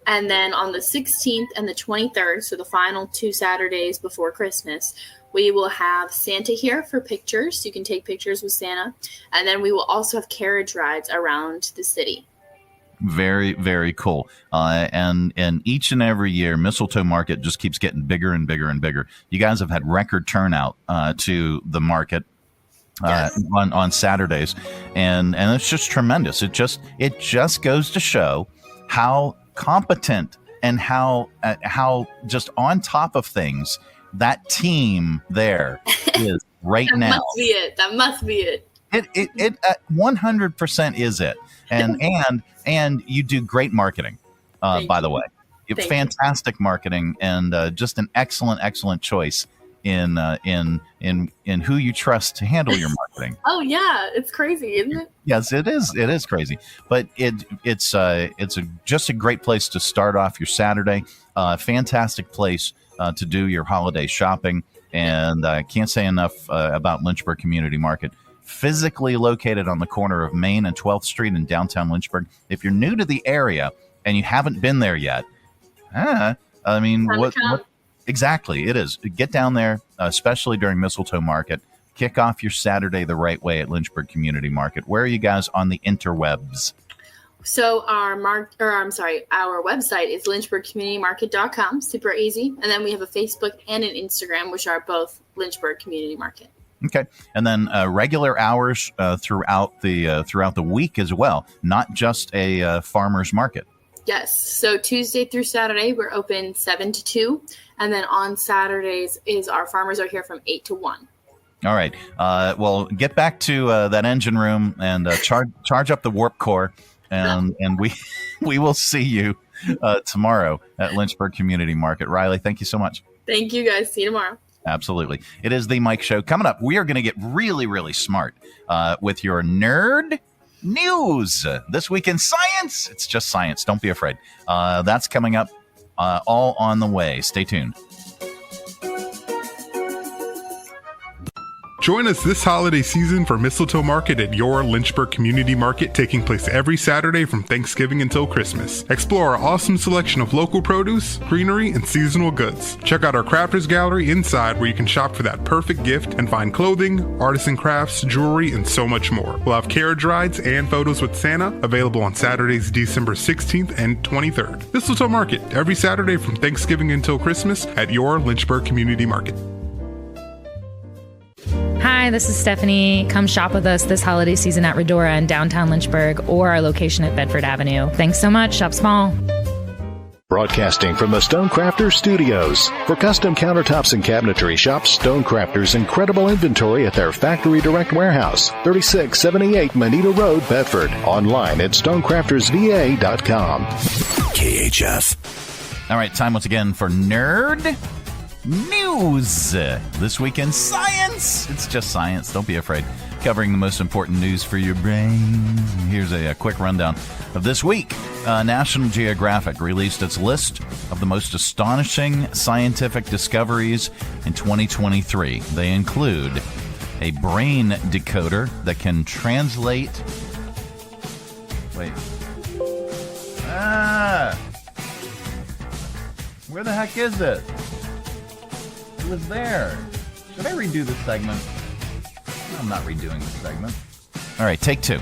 And then on the 16th and the 23rd, so the final 2 Saturdays before Christmas, we will have Santa here for pictures. You can take pictures with Santa. And then we will also have carriage rides around the city. Very, very cool. And each and every year, Mistletoe Market just keeps getting bigger and bigger and bigger. You guys have had record turnout to the market. on Saturdays, and it's just tremendous. It just goes to show how competent and how just on top of things that team there is right now. That must be it. It 100% is it, and you do great marketing. By the way, fantastic marketing, and just an excellent choice in who you trust to handle your marketing. Oh yeah, it's crazy, isn't it? Yes, it is. It is crazy, but it's just a great place to start off your Saturday. Fantastic place to do your holiday shopping, and I can't say enough about Lynchburg Community Market. Physically located on the corner of Main and 12th Street in downtown Lynchburg. If you're new to the area and you haven't been there yet, what exactly it is. Get down there, especially during Mistletoe Market. Kick off your Saturday the right way at Lynchburg Community Market. Where are you guys on the interwebs? So our website is lynchburgcommunitymarket.com. Super easy. And then we have a Facebook and an Instagram, which are both Lynchburg Community Market. Okay, and then regular hours throughout the week as well, not just a farmer's market. Yes, so Tuesday through Saturday we're open 7 to 2, and then on Saturdays our farmers are here from 8 to 1. All right, well, get back to that engine room and charge up the warp core, and we will see you tomorrow at Lynchburg Community Market. Riley, thank you so much. Thank you guys. See you tomorrow. Absolutely. It is the Mike Show. Coming up, we are going to get really, really smart with your nerd news. This week in science. It's just science. Don't be afraid. That's coming up all on the way. Stay tuned. Join us this holiday season for Mistletoe Market at your Lynchburg Community Market, taking place every Saturday from Thanksgiving until Christmas. Explore our awesome selection of local produce, greenery, and seasonal goods. Check out our crafters gallery inside, where you can shop for that perfect gift and find clothing, artisan crafts, jewelry, and so much more. We'll have carriage rides and photos with Santa available on Saturdays, December 16th and 23rd. Mistletoe Market every Saturday from Thanksgiving until Christmas at your Lynchburg Community Market. Hi, this is Stephanie. Come shop with us this holiday season at Redora in downtown Lynchburg or our location at Bedford Avenue. Thanks so much. Shop small. Broadcasting from the Stonecrafters Studios. For custom countertops and cabinetry, shop Stonecrafters' incredible inventory at their Factory Direct Warehouse, 3678 Moneta Road, Bedford. Online at stonecraftersva.com. KHF. All right, time once again for Nerd News. This week in science. It's just science. Don't be afraid. Covering the most important news for your brain. Here's a quick rundown of this week. National Geographic released its list of the most astonishing scientific discoveries in 2023. They include a brain decoder that can translate... Wait. Where the heck is it? It was there. Should I redo this segment? I'm not redoing this segment. All right, take two.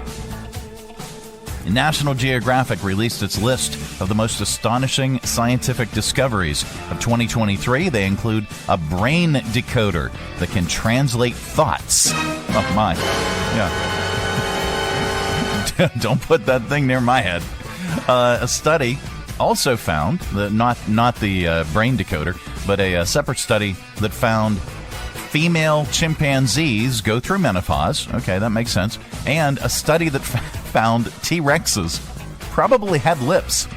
National Geographic released its list of the most astonishing scientific discoveries of 2023. They include a brain decoder that can translate thoughts. Oh, my. Yeah. Don't put that thing near my head. A study also found, not the brain decoder, but a separate study that found female chimpanzees go through menopause. Okay, that makes sense. And a study that found T-Rexes probably had lips.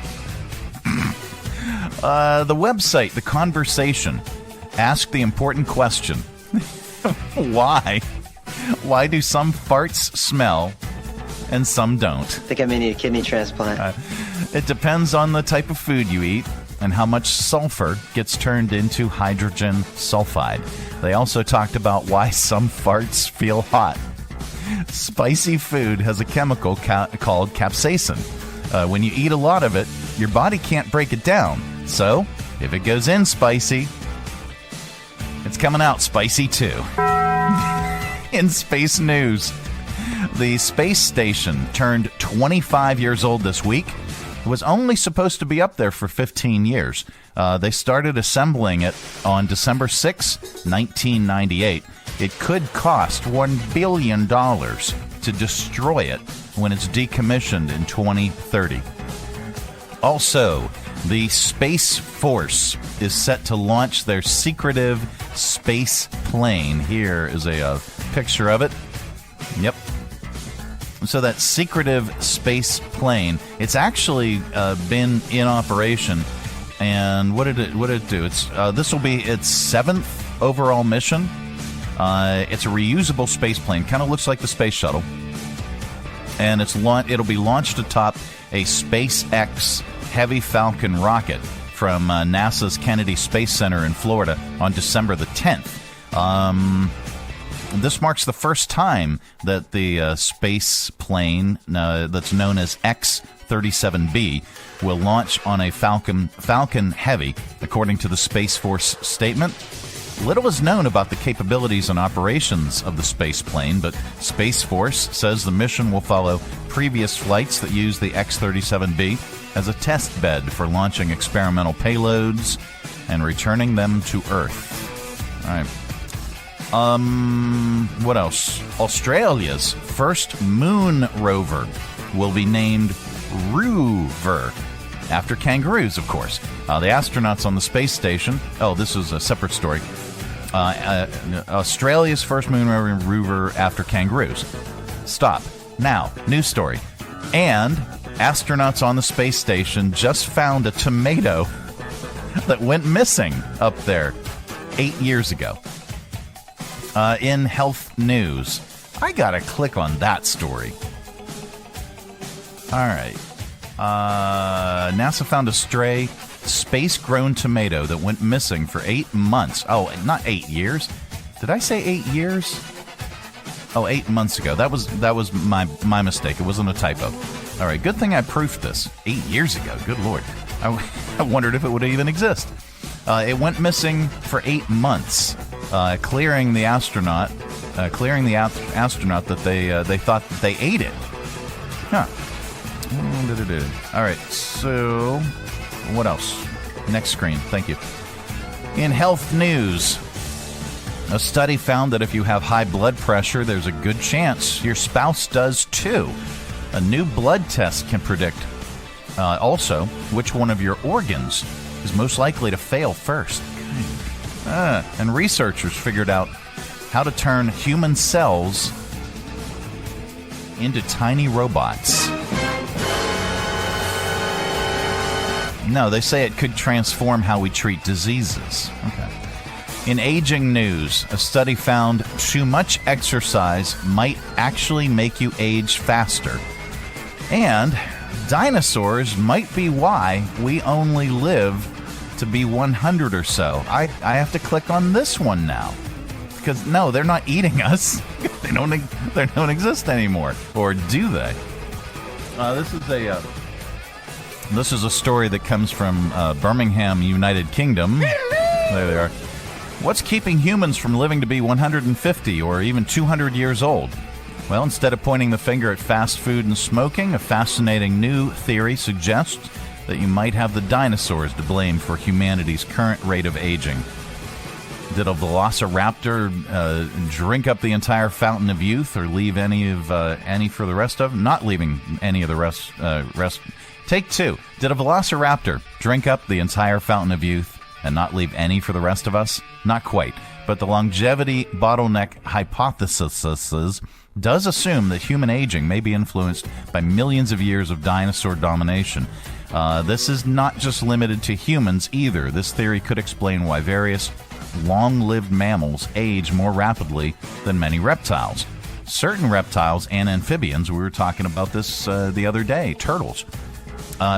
The website, The Conversation, asked the important question. Why? Why do some farts smell and some don't? I think I may need a kidney transplant. It depends on the type of food you eat and how much sulfur gets turned into hydrogen sulfide. They also talked about why some farts feel hot. Spicy food has a chemical called capsaicin. When you eat a lot of it, your body can't break it down. So, if it goes in spicy, it's coming out spicy too. In space news, the space station turned 25 years old this week. It was only supposed to be up there for 15 years. They started assembling it on December 6, 1998. it could cost $1 billion to destroy it when it's decommissioned in 2030. Also, the Space Force is set to launch their secretive space plane. Here is a picture of it. Yep. So that secretive space plane, it's actually been in operation. And what did it do? This will be its 7th overall mission. It's a reusable space plane, kind of looks like the space shuttle, and it'll be launched atop a SpaceX Heavy Falcon rocket from NASA's Kennedy Space Center in Florida on December the 10th. This marks the first time that the space plane that's known as X-37B will launch on a Falcon Heavy, according to the Space Force statement. Little is known about the capabilities and operations of the space plane, but Space Force says the mission will follow previous flights that use the X-37B as a test bed for launching experimental payloads and returning them to Earth. All right. What else? Australia's first moon rover will be named Rover, after kangaroos, of course. The astronauts on the space station... Oh, this is a separate story. Australia's first moon rover after kangaroos. Stop. Now, news story. And astronauts on the space station just found a tomato that went missing up there 8 years ago. In health news, I gotta click on that story. All right. NASA found a stray space-grown tomato that went missing for 8 months. Oh, not 8 years. Did I say 8 years? Oh, 8 months ago. That was my mistake. It wasn't a typo. All right. Good thing I proofed this 8 years ago. Good Lord. I wondered if it would even exist. It went missing for 8 months, clearing the astronaut that they thought that they ate it. Huh. All right, so what else? Next screen, thank you. In health news, a study found that if you have high blood pressure, there's a good chance your spouse does too. A new blood test can predict also which one of your organs is most likely to fail first. And researchers figured out how to turn human cells into tiny robots. No, they say it could transform how we treat diseases. Okay. In aging news, a study found too much exercise might actually make you age faster. And dinosaurs might be why we only live to be 100 or so. I have to click on this one now. Because, no, they're not eating us. They don't exist anymore. Or do they? This is a story that comes from Birmingham, United Kingdom. There they are. What's keeping humans from living to be 150 or even 200 years old? Well, instead of pointing the finger at fast food and smoking, a fascinating new theory suggests that you might have the dinosaurs to blame for humanity's current rate of aging. Did a velociraptor drink up the entire fountain of youth, or leave any for the rest of them? Not leaving any of the rest. Take two. Did a velociraptor drink up the entire fountain of youth and not leave any for the rest of us? Not quite. But the longevity bottleneck hypothesis does assume that human aging may be influenced by millions of years of dinosaur domination. This is not just limited to humans either. This theory could explain why various long-lived mammals age more rapidly than many reptiles. Certain reptiles and amphibians, we were talking about this the other day, turtles,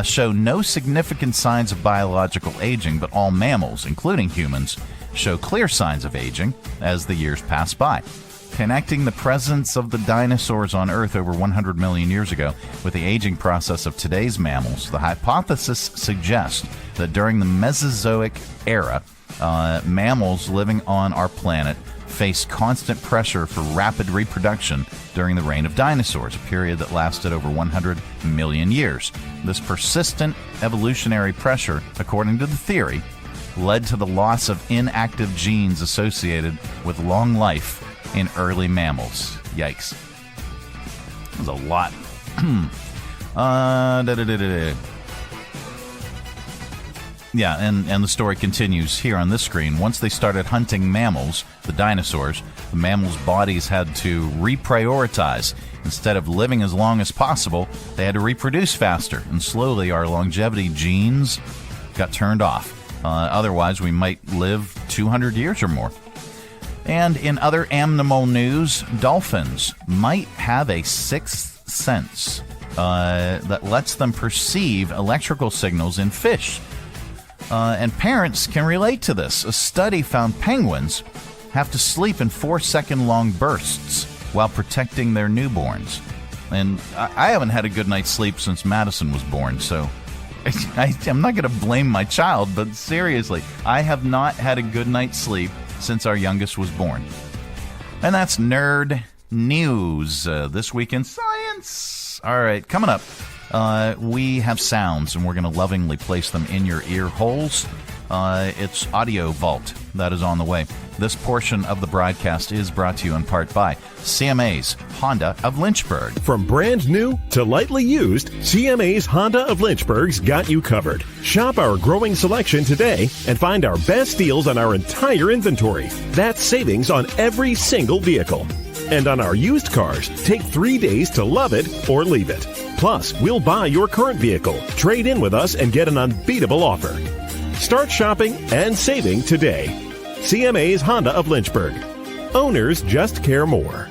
show no significant signs of biological aging, but all mammals, including humans, show clear signs of aging as the years pass by. Connecting the presence of the dinosaurs on Earth over 100 million years ago with the aging process of today's mammals, the hypothesis suggests that during the Mesozoic era, mammals living on our planet faced constant pressure for rapid reproduction during the reign of dinosaurs, a period that lasted over 100 million years. This persistent evolutionary pressure, according to the theory, led to the loss of inactive genes associated with long life in early mammals. Yikes. There's a lot. Yeah, and the story continues here on this screen. Once they started hunting mammals, the dinosaurs, the mammals' bodies had to reprioritize. Instead of living as long as possible, they had to reproduce faster, and slowly our longevity genes got turned off. Otherwise, we might live 200 years or more. And in other animal news, dolphins might have a sixth sense that lets them perceive electrical signals in fish. And parents can relate to this. A study found penguins have to sleep in 4-second-long bursts while protecting their newborns. And I haven't had a good night's sleep since Madison was born, so I'm not going to blame my child, but seriously, I have not had a good night's sleep since our youngest was born. And that's Nerd News. This week in science. All right, coming up. We have sounds, and we're going to lovingly place them in your ear holes. It's Audio Vault that is on the way. This portion of the broadcast is brought to you in part by CMA's Honda of Lynchburg. From brand new to lightly used, CMA's Honda of Lynchburg's got you covered. Shop our growing selection today and find our best deals on our entire inventory. That's savings on every single vehicle. And on our used cars, take 3 days to love it or leave it. Plus, we'll buy your current vehicle, trade in with us, and get an unbeatable offer. Start shopping and saving today. CMA's Honda of Lynchburg. Owners just care more.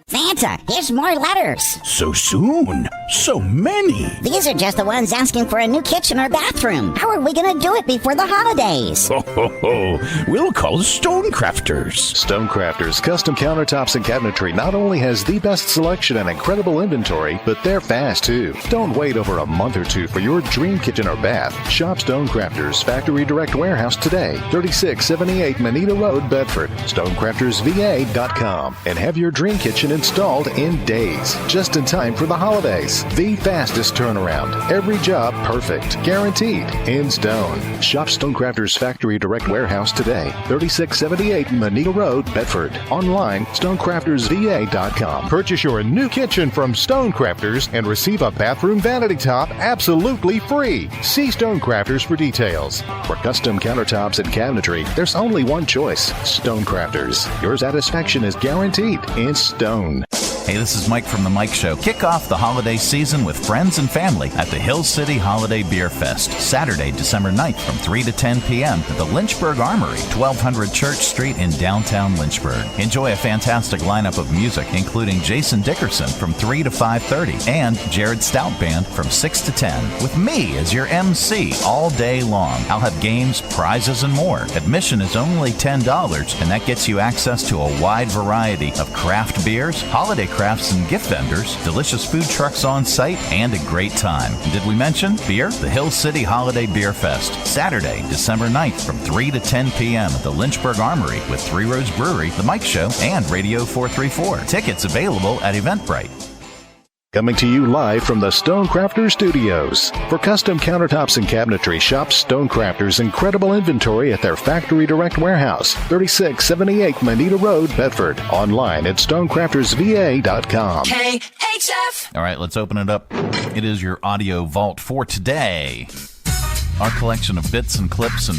Santa, here's more letters. So soon? So many. These are just the ones asking for a new kitchen or bathroom. How are we going to do it before the holidays? Ho, ho, ho. We'll call Stonecrafters. Stonecrafters Custom Countertops and Cabinetry not only has the best selection and incredible inventory, but they're fast too. Don't wait over a month or two for your dream kitchen or bath. Shop Stonecrafters Factory Direct Warehouse today, 3678 Manita Road, Bedford. StonecraftersVA.com, and have your dream kitchen installed in days, just in time for the holidays. The fastest turnaround. Every job perfect. Guaranteed. In stone. Shop Stonecrafters Factory Direct Warehouse today. 3678 Manita Road, Bedford. Online, StonecraftersVA.com. Purchase your new kitchen from Stonecrafters and receive a bathroom vanity top absolutely free. See Stonecrafters for details. For custom countertops and cabinetry, there's only one choice. Stonecrafters. Your satisfaction is guaranteed in stone. Hey, this is Mike from The Mike Show. Kick off the holiday season with friends and family at the Hill City Holiday Beer Fest, Saturday, December 9th from 3 to 10 p.m. at the Lynchburg Armory, 1200 Church Street in downtown Lynchburg. Enjoy a fantastic lineup of music, including Jason Dickerson from 3 to 5:30 and Jared Stout Band from 6 to 10, with me as your MC all day long. I'll have games, prizes, and more. Admission is only $10, and that gets you access to a wide variety of craft beers, holiday crafts and gift vendors, delicious food trucks on site, and a great time. And did we mention beer? The Hill City Holiday Beer Fest, Saturday, December 9th from 3 to 10 p.m. at the Lynchburg Armory with Three Rose Brewery, The Mike Show, and Radio 434. Tickets available at Eventbrite. Coming to you live from the Stonecrafters Studios. For custom countertops and cabinetry, shop Stonecrafters' incredible inventory at their Factory Direct Warehouse, 3678 Manita Road, Bedford. Online at StonecraftersVA.com. KHF. All right, let's open it up. It is your audio vault for today. Our collection of bits and clips and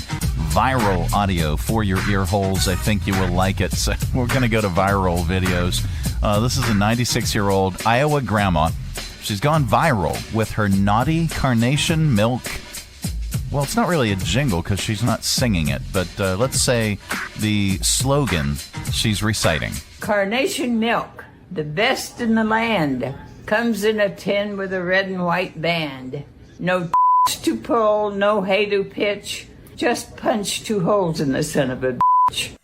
viral audio for your ear holes. I think you will like it. So we're going to go to viral videos. This is a 96-year-old Iowa grandma. She's gone viral with her naughty carnation milk. Well, it's not really a jingle because she's not singing it, but let's say the slogan she's reciting. Carnation milk, the best in the land, comes in a tin with a red and white band. No to pull, no hay to pitch, just punch 2 holes in the son of a bitch.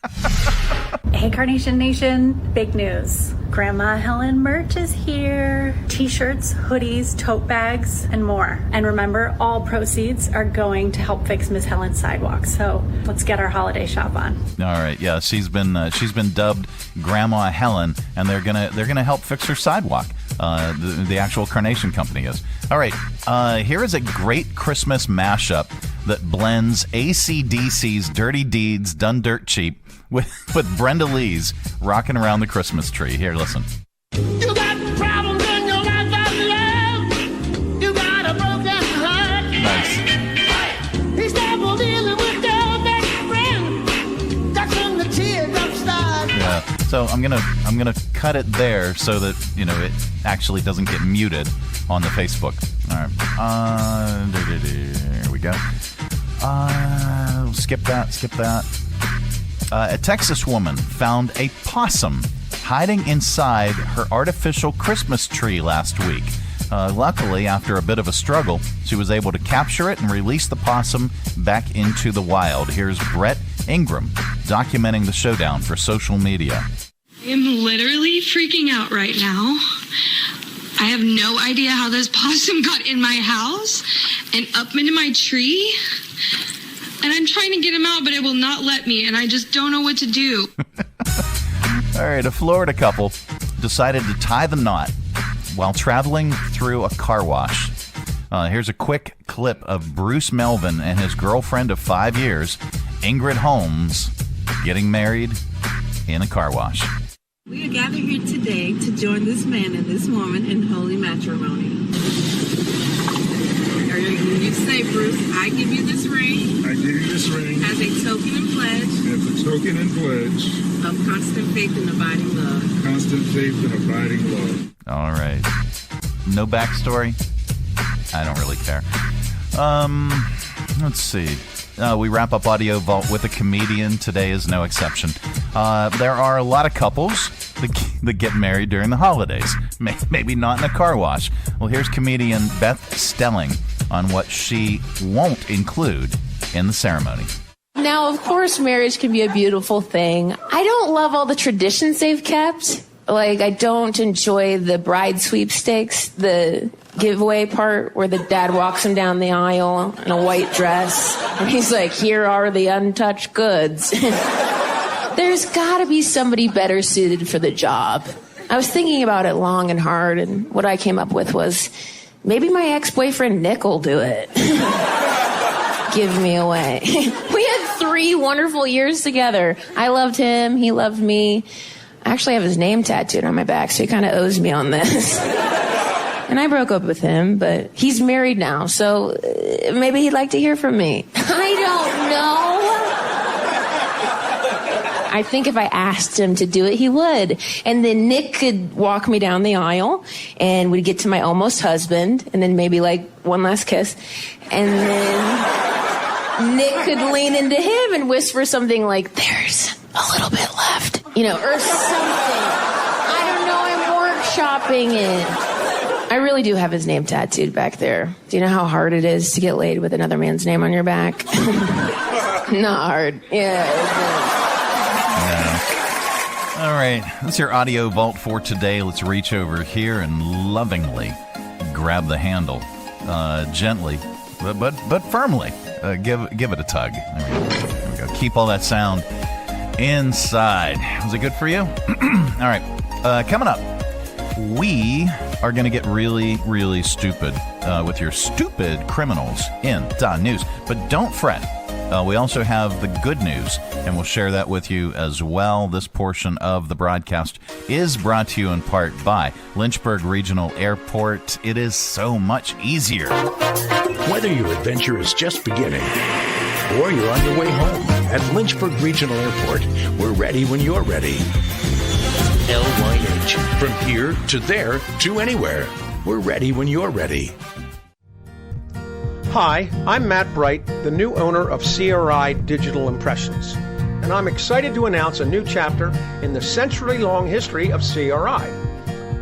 Hey Carnation Nation, big news. Grandma Helen merch is here. T-shirts, hoodies, tote bags, and more. And remember, all proceeds are going to help fix Miss Helen's sidewalk. So let's get our holiday shop on. All right, yeah, she's been dubbed Grandma Helen, and they're gonna help fix her sidewalk. The actual Carnation Company is. All right, here is a great Christmas mashup that blends AC/DC's Dirty Deeds Done Dirt Cheap with Brenda Lee's rocking around the Christmas tree. Here, listen. You got problems in your life of love. You got a broken heart. Nice. He's never dealing with your best friend. That's when the teardrops start. Yeah. So I'm gonna cut it there so that it actually doesn't get muted on the Facebook. All right. There we go. Skip that. A Texas woman found a possum hiding inside her artificial Christmas tree last week. Luckily, after a bit of a struggle, she was able to capture it and release the possum back into the wild. Here's Brett Ingram documenting the showdown for social media. I am literally freaking out right now. I have no idea how this possum got in my house and up into my tree. And I'm trying to get him out, but it will not let me, and I just don't know what to do. All right, a Florida couple decided to tie the knot while traveling through a car wash. Here's a quick clip of Bruce Melvin and his girlfriend of 5 years, Ingrid Holmes, getting married in a car wash. We are gathered here today to join this man and this woman in holy matrimony. You say, Bruce, I give you this ring. I give you this ring. As a token and pledge. As a token and pledge. Of constant faith and abiding love. Constant faith and abiding love. All right. No backstory? I don't really care. Let's see. We wrap up Audio Vault with a comedian. Today is no exception. There are a lot of couples that get married during the holidays. Maybe not in a car wash. Well, here's comedian Beth Stelling on what she won't include in the ceremony. Now, of course, marriage can be a beautiful thing. I don't love all the traditions they've kept. Like, I don't enjoy the bride sweepstakes, the giveaway part where the dad walks him down the aisle in a white dress. And he's like, here are the untouched goods. There's got to be somebody better suited for the job. I was thinking about it long and hard, and what I came up with was maybe my ex-boyfriend Nick will do it. Give me away. We had 3 wonderful years together. I loved him. He loved me. I actually have his name tattooed on my back, so he kind of owes me on this. And I broke up with him, but he's married now, so maybe he'd like to hear from me. I don't know. I think if I asked him to do it, he would. And then Nick could walk me down the aisle, and we'd get to my almost husband, and then maybe like one last kiss. And then Nick could lean into him and whisper something like, there's a little bit left, or something. I don't know, I'm workshopping it. I really do have his name tattooed back there. Do you know how hard it is to get laid with another man's name on your back? Not hard. Yeah. All right, that's your Audio Vault for today. Let's reach over here and lovingly grab the handle, gently, but firmly. Give it a tug. There we go. Keep all that sound inside. Was it good for you? All right, coming up, we are going to get really, really stupid with your Stoopid Criminalz in .news. But don't fret. We also have the good news, and we'll share that with you as well. This portion of the broadcast is brought to you in part by Lynchburg Regional Airport. It is so much easier. Whether your adventure is just beginning or you're on your way home, at Lynchburg Regional Airport, we're ready when you're ready. LYH. From here to there to anywhere. We're ready when you're ready. Hi, I'm Matt Bright, the new owner of CRI Digital Impressions, and I'm excited to announce a new chapter in the century-long history of CRI.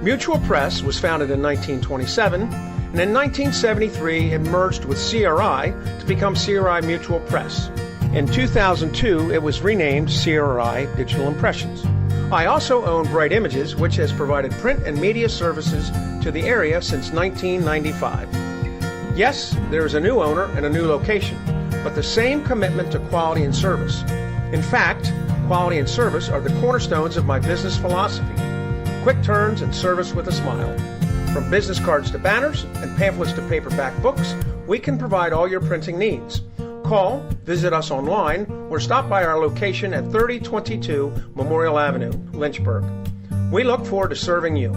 Mutual Press was founded in 1927, and in 1973 it merged with CRI to become CRI Mutual Press. In 2002, it was renamed CRI Digital Impressions. I also own Bright Images, which has provided print and media services to the area since 1995. Yes, there is a new owner and a new location, but the same commitment to quality and service. In fact, quality and service are the cornerstones of my business philosophy. Quick turns and service with a smile. From business cards to banners and pamphlets to paperback books, we can provide all your printing needs. Call, visit us online, or stop by our location at 3022 Memorial Avenue, Lynchburg. We look forward to serving you.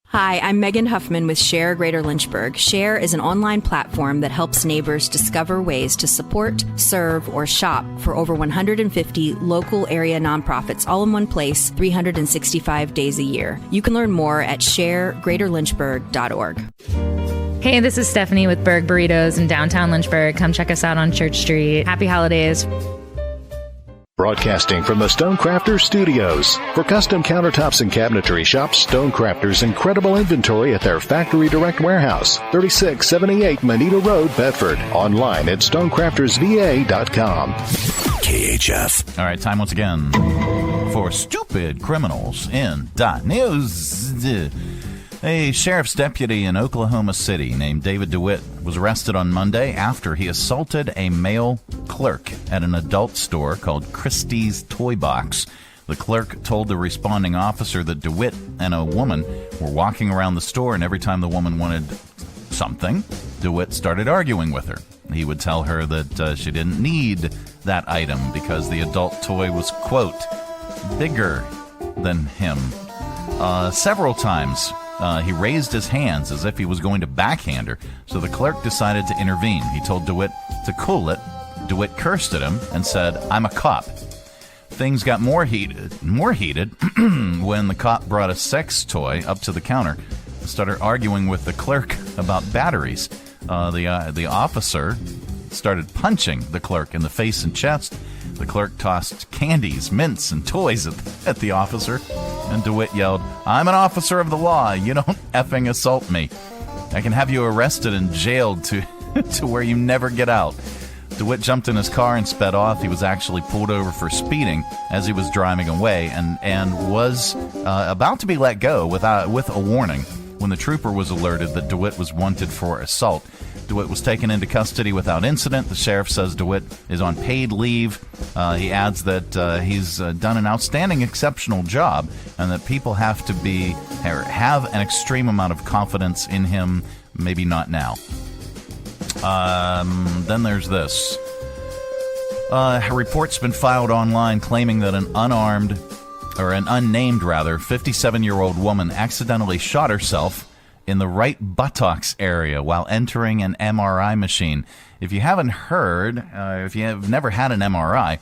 Hi, I'm Megan Huffman with Share Greater Lynchburg. Share is an online platform that helps neighbors discover ways to support, serve, or shop for over 150 local area nonprofits all in one place, 365 days a year. You can learn more at sharegreaterlynchburg.org. Hey, this is Stephanie with Berg Burritos in downtown Lynchburg. Come check us out on Church Street. Happy holidays. Broadcasting from the Stonecrafters Studios. For custom countertops and cabinetry, shop Stonecrafters' incredible inventory at their Factory Direct Warehouse, 3678 Moneta Road, Bedford. Online at stonecraftersva.com. KHF. All right, time once again for Stoopid Criminalz in .news. A sheriff's deputy in Oklahoma City named David DeWitt was arrested on Monday after he assaulted a male clerk at an adult store called Christie's Toy Box. The clerk told the responding officer that DeWitt and a woman were walking around the store, and every time the woman wanted something, DeWitt started arguing with her. He would tell her that she didn't need that item because the adult toy was, quote, bigger than him. Several times, he raised his hands as if he was going to backhand her, so the clerk decided to intervene. He told DeWitt to cool it. DeWitt cursed at him and said, "I'm a cop." Things got more heated when the cop brought a sex toy up to the counter and started arguing with the clerk about batteries. The officer started punching the clerk in the face and chest. The clerk tossed candies, mints, and toys at the officer, and DeWitt yelled, "I'm an officer of the law. You don't effing assault me. I can have you arrested and jailed to where you never get out." DeWitt jumped in his car and sped off. He was actually pulled over for speeding as he was driving away and was about to be let go with a warning when the trooper was alerted that DeWitt was wanted for assault. DeWitt was taken into custody without incident. The sheriff says DeWitt is on paid leave. He adds that he's done an outstanding, exceptional job, and that people have an extreme amount of confidence in him. Maybe not now. Then there's this. A report's been filed online claiming that an unnamed 57-year-old woman accidentally shot herself in the right buttocks area while entering an MRI machine. If you haven't heard, if you have never had an MRI,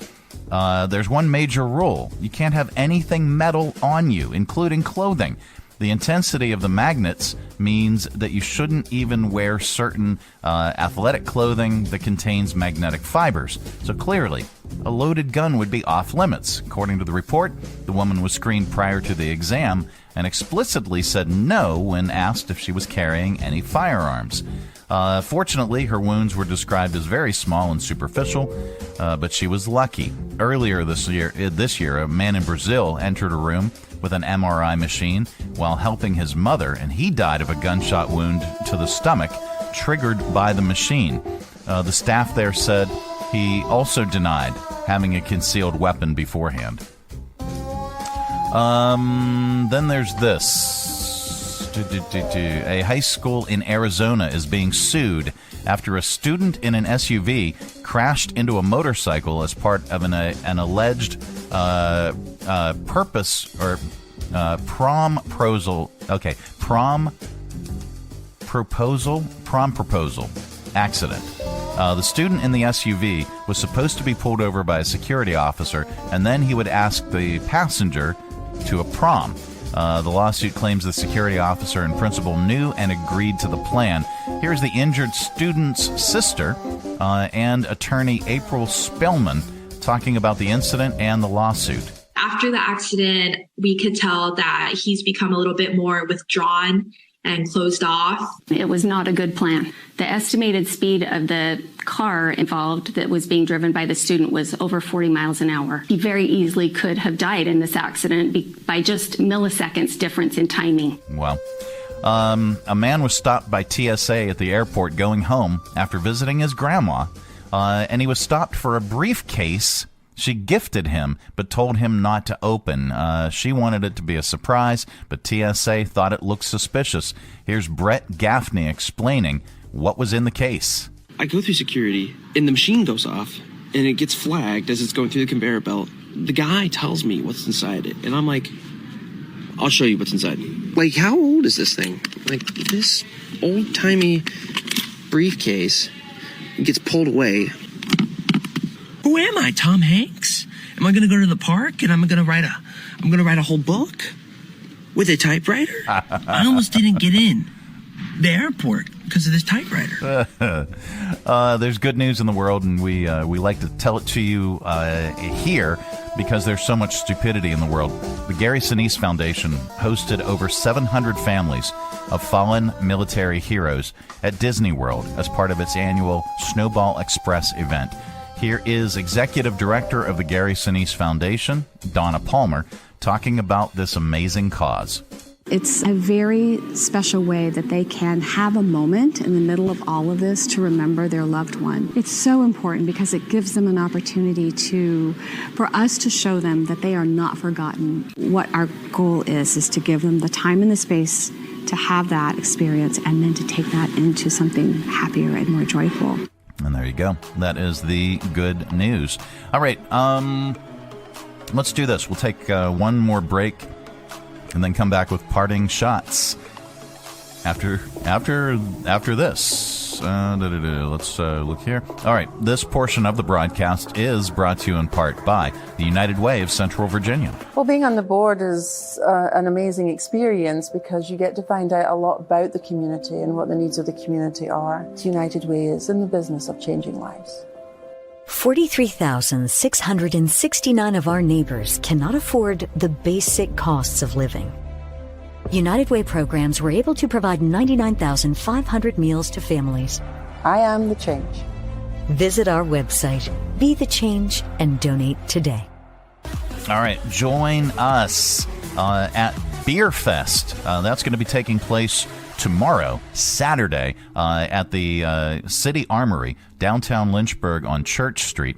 there's one major rule. You can't have anything metal on you, including clothing. The intensity of the magnets means that you shouldn't even wear certain athletic clothing that contains magnetic fibers. So clearly, a loaded gun would be off limits. According to the report, the woman was screened prior to the exam and explicitly said no when asked if she was carrying any firearms. Fortunately, her wounds were described as very small and superficial, but she was lucky. Earlier this year, a man in Brazil entered a room with an MRI machine while helping his mother, and he died of a gunshot wound to the stomach triggered by the machine. The staff there said he also denied having a concealed weapon beforehand. Then there's this. A high school in Arizona is being sued after a student in an SUV crashed into a motorcycle as part of an alleged prom proposal accident. The student in the SUV was supposed to be pulled over by a security officer, and then he would ask the passenger to a prom. The lawsuit claims the security officer and principal knew and agreed to the plan. Here's the injured student's sister and attorney April Spellman talking about the incident and the lawsuit. After the accident, we could tell that he's become a little bit more withdrawn and closed off. It was not a good plan. The estimated speed of the car involved that was being driven by the student was over 40 miles an hour. He very easily could have died in this accident by just milliseconds difference in timing. Wow. A man was stopped by TSA at the airport going home after visiting his grandma, and he was stopped for a briefcase she gifted him, but told him not to open. She wanted it to be a surprise, but TSA thought it looked suspicious. Here's Brett Gaffney explaining what was in the case. I go through security, and the machine goes off, and it gets flagged as it's going through the conveyor belt. The guy tells me what's inside it, and I'm like, I'll show you what's inside. Like, how old is this thing? Like, this old-timey briefcase gets pulled away. Who am I, Tom Hanks? Am I going to go to the park and I'm going to write a whole book with a typewriter? I almost didn't get in the airport because of this typewriter. There's good news in the world, and we like to tell it to you here because there's so much stupidity in the world. The Gary Sinise Foundation hosted over 700 families of fallen military heroes at Disney World as part of its annual Snowball Express event. Here is Executive Director of the Gary Sinise Foundation, Donna Palmer, talking about this amazing cause. It's a very special way that they can have a moment in the middle of all of this to remember their loved one. It's so important because it gives them an opportunity for us to show them that they are not forgotten. What our goal is to give them the time and the space to have that experience and then to take that into something happier and more joyful. And there you go. That is the good news. All right, let's do this. We'll take one more break and then come back with parting shots after this. Let's look here. All right, this portion of the broadcast is brought to you in part by the United Way of Central Virginia. Well, being on the board is an amazing experience because you get to find out a lot about the community and what the needs of the community are. United Way is in the business of changing lives. 43,669 of our neighbors cannot afford the basic costs of living. United Way programs were able to provide 99,500 meals to families. I am the change. Visit our website, Be the Change, and donate today. All right, join us at Beer Fest. That's going to be taking place tomorrow, Saturday, at the City Armory, downtown Lynchburg on Church Street.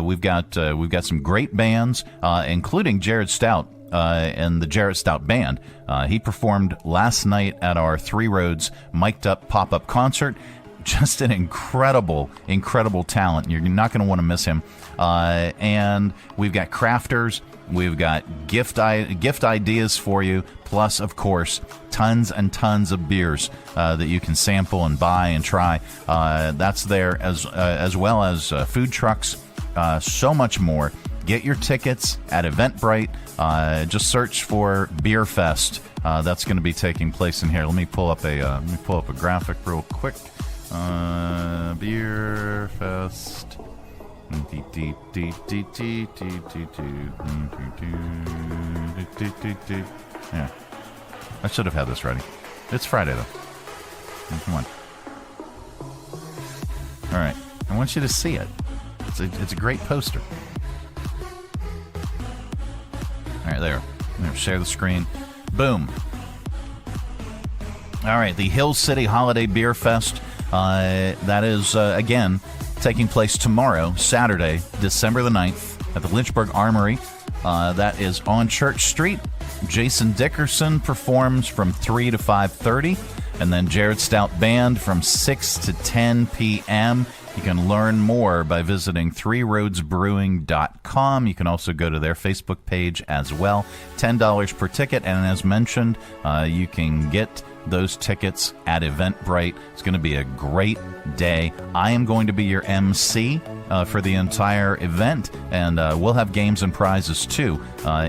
We've got some great bands, including Jared Stout and the Jared Stout Band. He performed last night at our Three Roads Mic'd Up pop-up concert. Just an incredible talent. You're not going to want to miss him. And we've got crafters. We've got gift ideas for you. Plus, of course, tons and tons of beers that you can sample and buy and try. That's there as well as food trucks. So much more. Get your tickets at Eventbrite. Just search for Beer Fest. That's going to be taking place in here. Let me pull up a graphic real quick. Beer Fest. Yeah, I should have had this ready. It's Friday though. Come on. All right, I want you to see it. It's a great poster. All right, there. Share the screen. Boom. All right, the Hill City Holiday Beer Fest. That is, again, taking place tomorrow, Saturday, December the 9th, at the Lynchburg Armory. That is on Church Street. Jason Dickerson performs from 3 to 5:30, and then Jared Stout Band from 6 to 10 p.m. You can learn more by visiting threeroadsbrewing.com. You can also go to their Facebook page as well. $10 per ticket, and as mentioned, you can get those tickets at Eventbrite. It's going to be a great day. I am going to be your MC for the entire event, and we'll have games and prizes too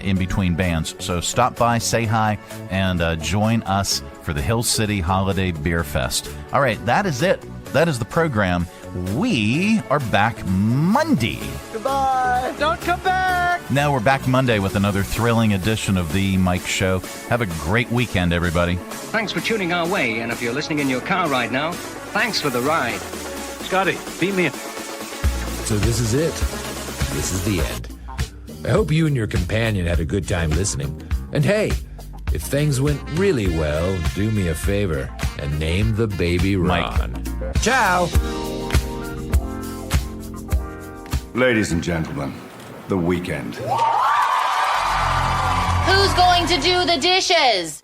in between bands. So stop by, say hi, and join us for the Hill City Holiday Beer Fest. All right, that is it. That is the program. We are back Monday. Goodbye. Don't come back. Now we're back Monday with another thrilling edition of The Mike Show. Have a great weekend, everybody. Thanks for tuning our way, and if you're listening in your car right now, thanks for the ride. Scotty, beat me in. So this is it. This is the end. I hope you and your companion had a good time listening. And hey, if things went really well, do me a favor and name the baby Ron. Mike. Ciao. Ladies and gentlemen, the weekend. Who's going to do the dishes?